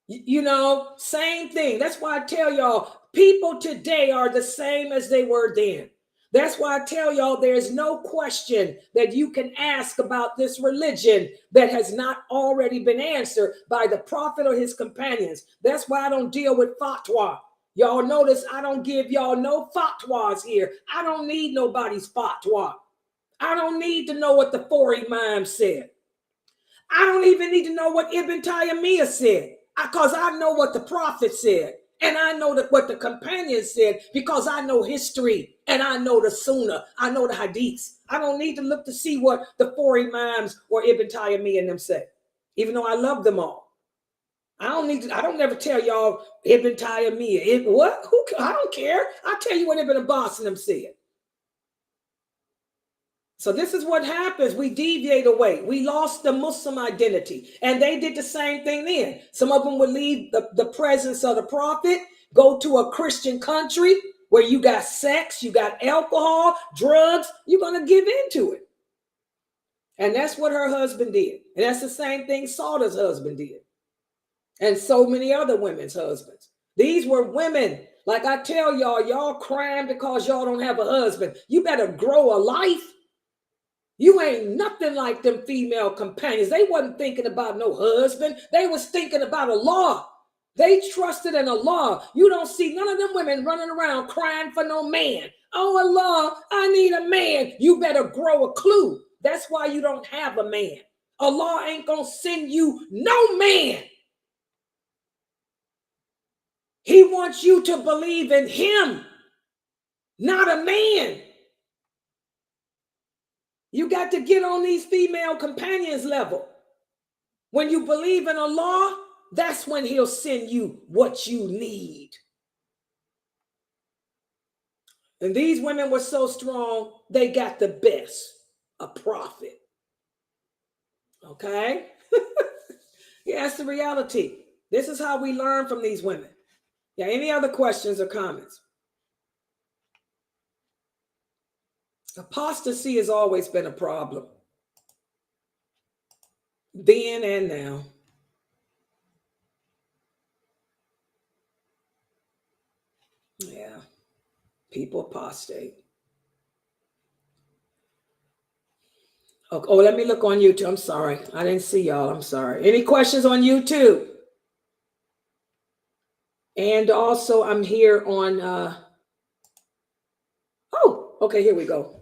You know, same thing. That's why I tell y'all, people today are the same as they were then. That's why I tell y'all there's no question that you can ask about this religion that has not already been answered by the prophet or his companions. That's why I don't deal with fatwa. Y'all notice I don't give y'all no fatwas here. I don't need nobody's fatwa. I don't need to know what the four imams said. I don't even need to know what Ibn Taymiyyah said, because I know what the prophet said. And I know what the companions said, because I know history and I know the sunnah. I know the hadiths. I don't need to look to see what the four imams or Ibn Taymiyyah and them say, even though I love them all. I don't never tell y'all Ibn Taymiyyah. I don't care. I'll tell you what Ibn Abbas and them said. So this is what happens. We deviate away. We lost the Muslim identity. And they did the same thing then. Some of them would leave the presence of the prophet, go to a Christian country where you got sex, you got alcohol, drugs. You're going to give into it. And that's what her husband did. And that's the same thing Sauter's husband did. And so many other women's husbands. These were women. Like I tell y'all crying because y'all don't have a husband. You better grow a life. You ain't nothing like them female companions. They wasn't thinking about no husband. They was thinking about Allah. They trusted in Allah. You don't see none of them women running around crying for no man. Oh, Allah, I need a man. You better grow a clue. That's why you don't have a man. Allah ain't gonna send you no man. He wants you to believe in him, not a man. You got to get on these female companions level. When you believe in Allah, that's when he'll send you what you need. And these women were so strong, they got the best, a prophet. Okay? Yeah, that's the reality. This is how we learn from these women. Yeah, any other questions or comments? Apostasy has always been a problem. Then and now. Yeah, people apostate. Oh, let me look on YouTube. I'm sorry. I didn't see y'all. I'm sorry. Any questions on YouTube? And also I'm here on, oh, okay, here we go.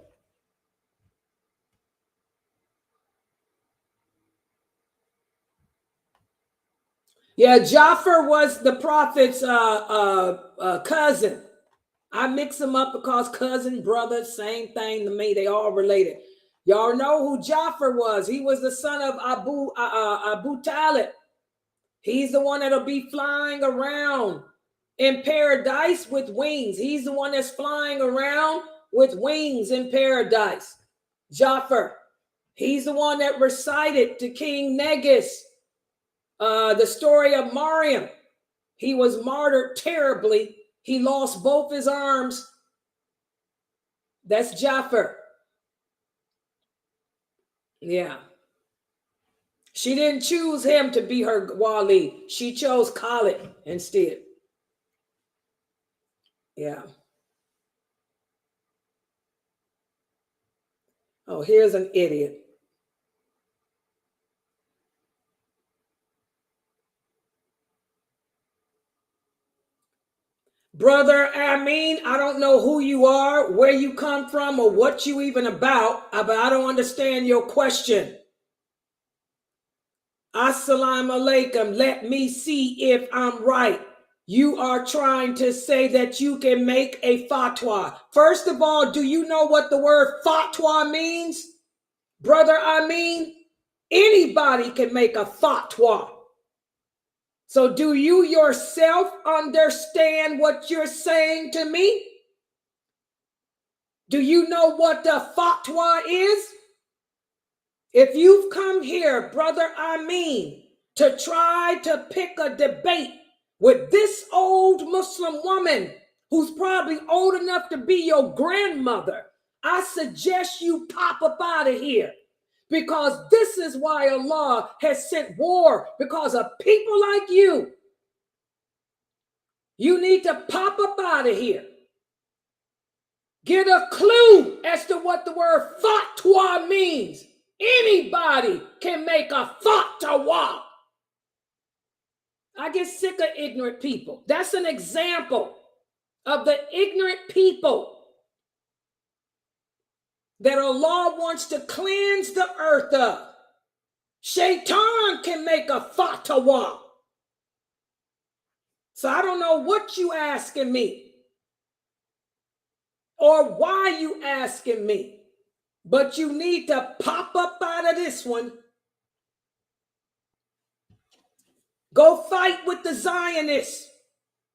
Yeah, Ja'far was the prophet's cousin. I mix them up because cousin, brother, same thing to me. They all related. Y'all know who Ja'far was. He was the son of Abu Talib. He's the one that'll be flying around in paradise with wings. He's the one that's flying around with wings in paradise. Jafar. He's the one that recited to King Negus the story of Maryam. He was martyred terribly. He lost both his arms. That's Jafar. Yeah. She didn't choose him to be her wali. She chose Khalid instead. Yeah. Oh, here's an idiot. Brother Amin, I don't know who you are, where you come from, or what you even about, but I don't understand your question. Assalamu alaikum. Let me see if I'm right. You are trying to say that you can make a fatwa. First of all, do you know what the word fatwa means? Brother Amin, anybody can make a fatwa. So do you yourself understand what you're saying to me? Do you know what the fatwa is? If you've come here, Brother Amin, to try to pick a debate with this old Muslim woman who's probably old enough to be your grandmother, I suggest you pop up out of here. Because this is why Allah has sent war, because of people like you. You need to pop up out of here. Get a clue as to what the word fatwa means. Anybody can make a fatwa. I get sick of ignorant people. That's an example of the ignorant people that Allah wants to cleanse the earth of. Shaitan can make a fatwa. So I don't know what you asking me or why you asking me, but you need to pop up out of this one. Go fight with the Zionists.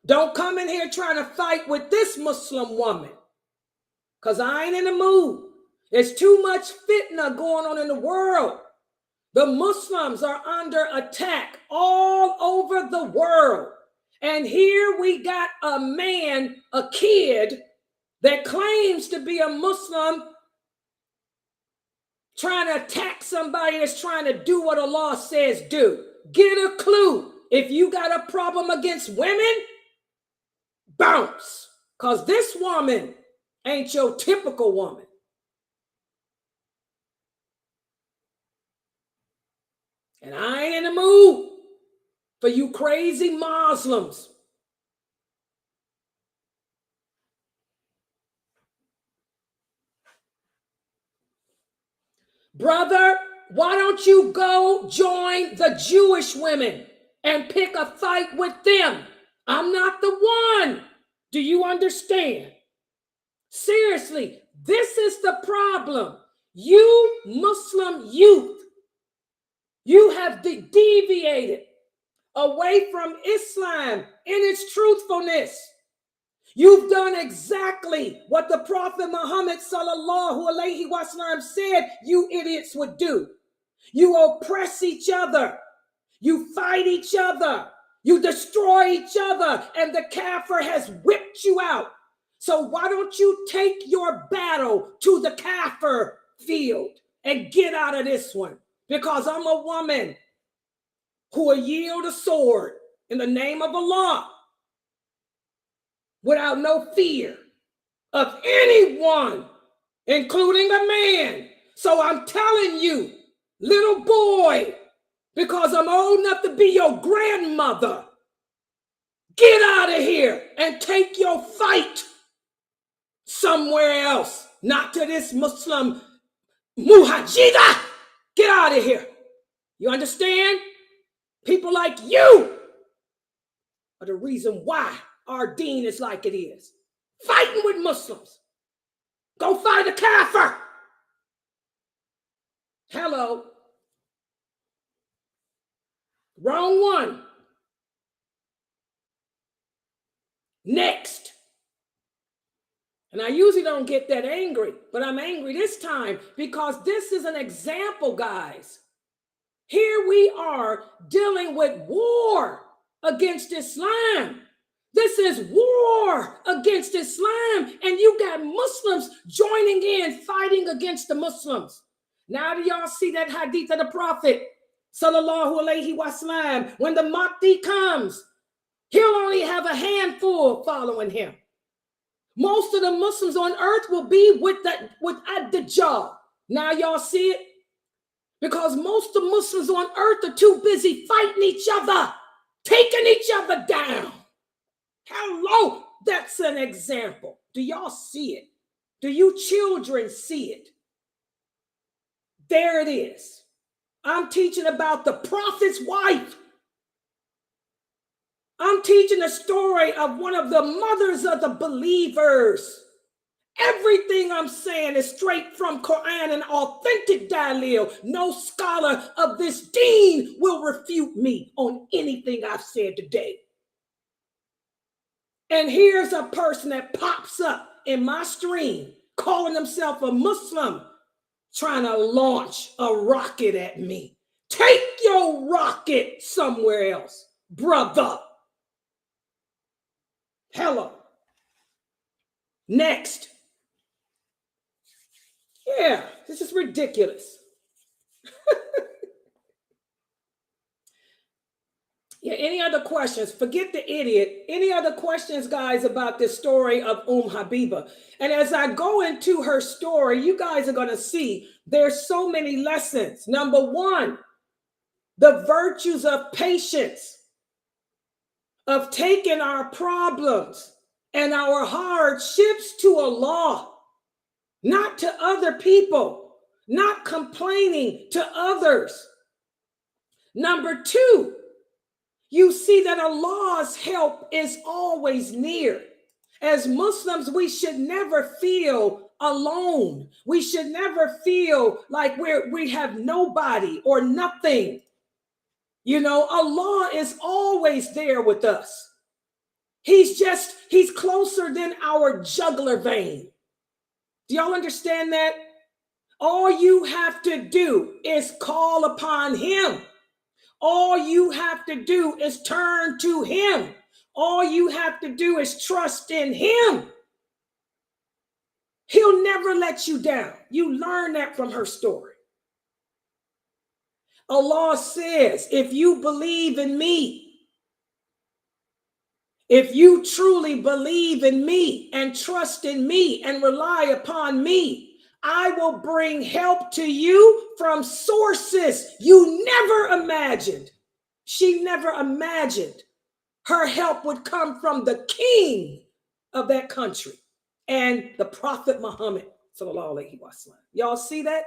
Don't come in here trying to fight with this Muslim woman, because I ain't in the mood. There's too much fitna going on in the world. The Muslims are under attack all over the world. And here we got a man, a kid, that claims to be a Muslim trying to attack somebody that's trying to do what Allah says do. Get a clue. If you got a problem against women, bounce. Because this woman ain't your typical woman. And I ain't in the mood for you crazy Muslims. Brother, why don't you go join the Jewish women and pick a fight with them? I'm not the one. Do you understand? Seriously, this is the problem. You Muslim youth, you have deviated away from Islam in its truthfulness. You've done exactly what the Prophet Muhammad sallallahu alaihi wasallam said you idiots would do. You oppress each other. You fight each other. You destroy each other. And the kafir has whipped you out. So why don't you take your battle to the kafir field and get out of this one? Because I'm a woman who will yield a sword in the name of Allah without no fear of anyone, including a man. So I'm telling you, little boy, because I'm old enough to be your grandmother, get out of here and take your fight somewhere else, not to this Muslim muhajida. Get out of here. You understand? People like you are the reason why our deen is like it is. Fighting with Muslims. Go fight a kafir. Hello. Wrong one. Next. And I usually don't get that angry, but I'm angry this time because this is an example, guys. Here we are dealing with war against Islam. This is war against Islam, and you got Muslims joining in, fighting against the Muslims. Now do y'all see that hadith of the Prophet, sallallahu alaihi wasallam? When the Mahdi comes, he'll only have a handful following him. Most of the Muslims on earth will be with Ad-Dajjal. Now y'all see it? Because most of the Muslims on earth are too busy fighting each other, taking each other down. Hello, that's an example. Do y'all see it? Do you children see it? There it is. I'm teaching about the prophet's wife. I'm teaching a story of one of the mothers of the believers. Everything I'm saying is straight from Quran and authentic dalil. No scholar of this deen will refute me on anything I've said today. And here's a person that pops up in my stream calling himself a Muslim, trying to launch a rocket at me. Take your rocket somewhere else, brother. Hello. Next. Yeah, this is ridiculous. Yeah, any other questions? Forget the idiot. Any other questions, guys, about this story of Habibah? And as I go into her story, you guys are going to see there's so many lessons. Number one, the virtues of patience, of taking our problems and our hardships to Allah, not to other people, not complaining to others. Number two, you see that Allah's help is always near. As Muslims, we should never feel alone. We should never feel like we have nobody or nothing. You know, Allah is always there with us. He's closer than our jugular vein. Do y'all understand that? All you have to do is call upon him. All you have to do is turn to him. All you have to do is trust in him. He'll never let you down. You learn that from her story. Allah says, if you believe in me, if you truly believe in me and trust in me and rely upon me, I will bring help to you from sources you never imagined. She never imagined her help would come from the king of that country and the Prophet Muhammad, sallallahu alaihi wasallam. Y'all see that?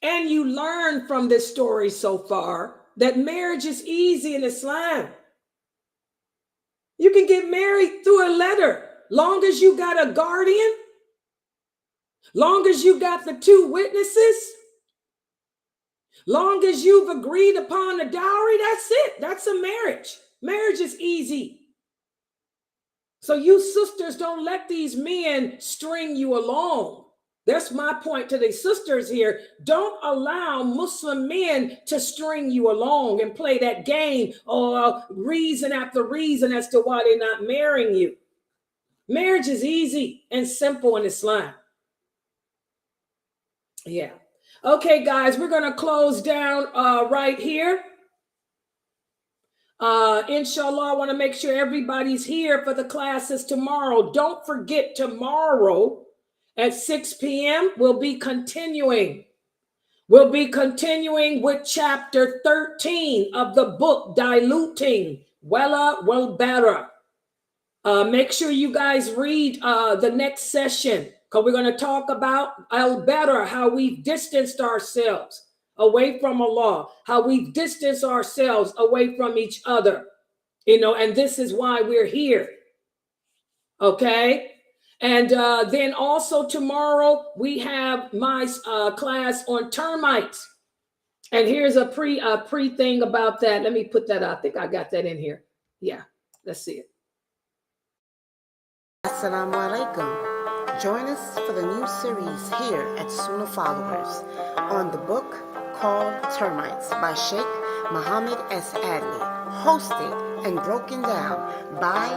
And you learn from this story so far that marriage is easy in Islam. You can get married through a letter. Long as you got a guardian, long as you got the two witnesses, long as you've agreed upon a dowry, that's it. That's a marriage. Marriage is easy. So you sisters, don't let these men string you along. That's my point to the sisters here. Don't allow Muslim men to string you along and play that game or reason after reason as to why they're not marrying you. Marriage is easy and simple in Islam. Yeah. Okay, guys, we're going to close down right here. Inshallah, I want to make sure everybody's here for the classes tomorrow. Don't forget, tomorrow at 6 p.m., we'll be continuing. We'll be continuing with chapter 13 of the book, Diluting Wala Wal Bara. Make sure you guys read the next session, because we're going to talk about al-Bara, how we've distanced ourselves away from Allah, how we've distanced ourselves away from each other, you know, and this is why we're here. Okay. And then also tomorrow we have my class on termites. And here's a pre thing about that. Let me put that out. I think I got that in here. Yeah, let's see it. Assalamu alaikum. Join us for the new series here at Sunnahfollowers on the book called Termites by Sheikh Muhammad S. Adley, hosted and broken down by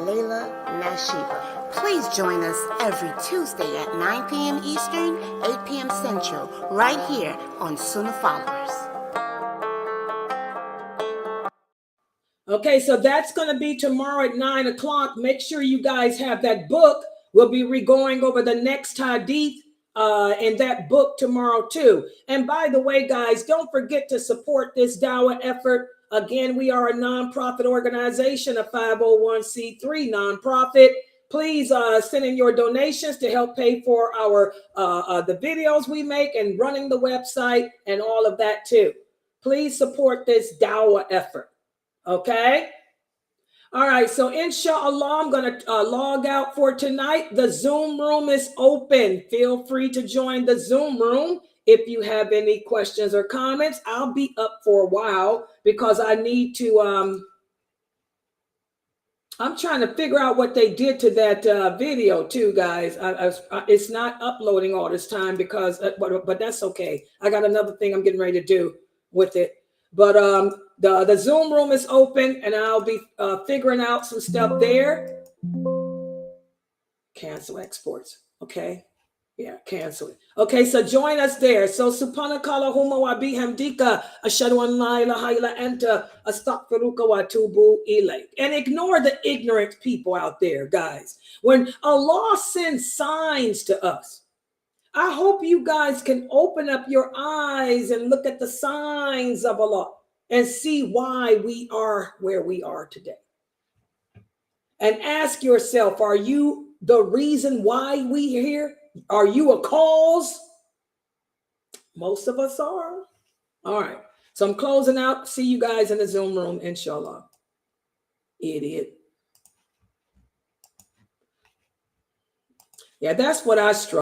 lailanasheeba. Please join us every Tuesday at 9 p.m. Eastern, 8 p.m. Central, right here on Sunnahfollowers. Okay, so that's going to be tomorrow at 9 o'clock. Make sure you guys have that book. We'll be going over the next hadith in that book tomorrow too. And by the way, guys, don't forget to support this dawah effort. Again, we are a nonprofit organization, a 501c3 nonprofit. Please send in your donations to help pay for our the videos we make and running the website and all of that too. Please support this dawah effort. Okay. All right. So inshallah, I'm going to log out for tonight. The Zoom room is open. Feel free to join the Zoom room. If you have any questions or comments, I'll be up for a while because I need to, I'm trying to figure out what they did to that video too, guys. It's not uploading all this time because, but that's okay. I got another thing I'm getting ready to do with it. But the Zoom room is open and I'll be figuring out some stuff there. Cancel exports. Okay. Yeah, cancel it. Okay, so join us there. So subhanakallahumma wa bihamdika ashhadu an la ilaha illa anta astaghfiruka wa atubu ilayk. And ignore the ignorant people out there, guys. When Allah sends signs to us, I hope you guys can open up your eyes and look at the signs of Allah and see why we are where we are today. And ask yourself, are you the reason why we are here? Are you a cause? Most of us are. All right. So I'm closing out. See you guys in the Zoom room, inshallah. Idiot. Yeah, that's what I struggle.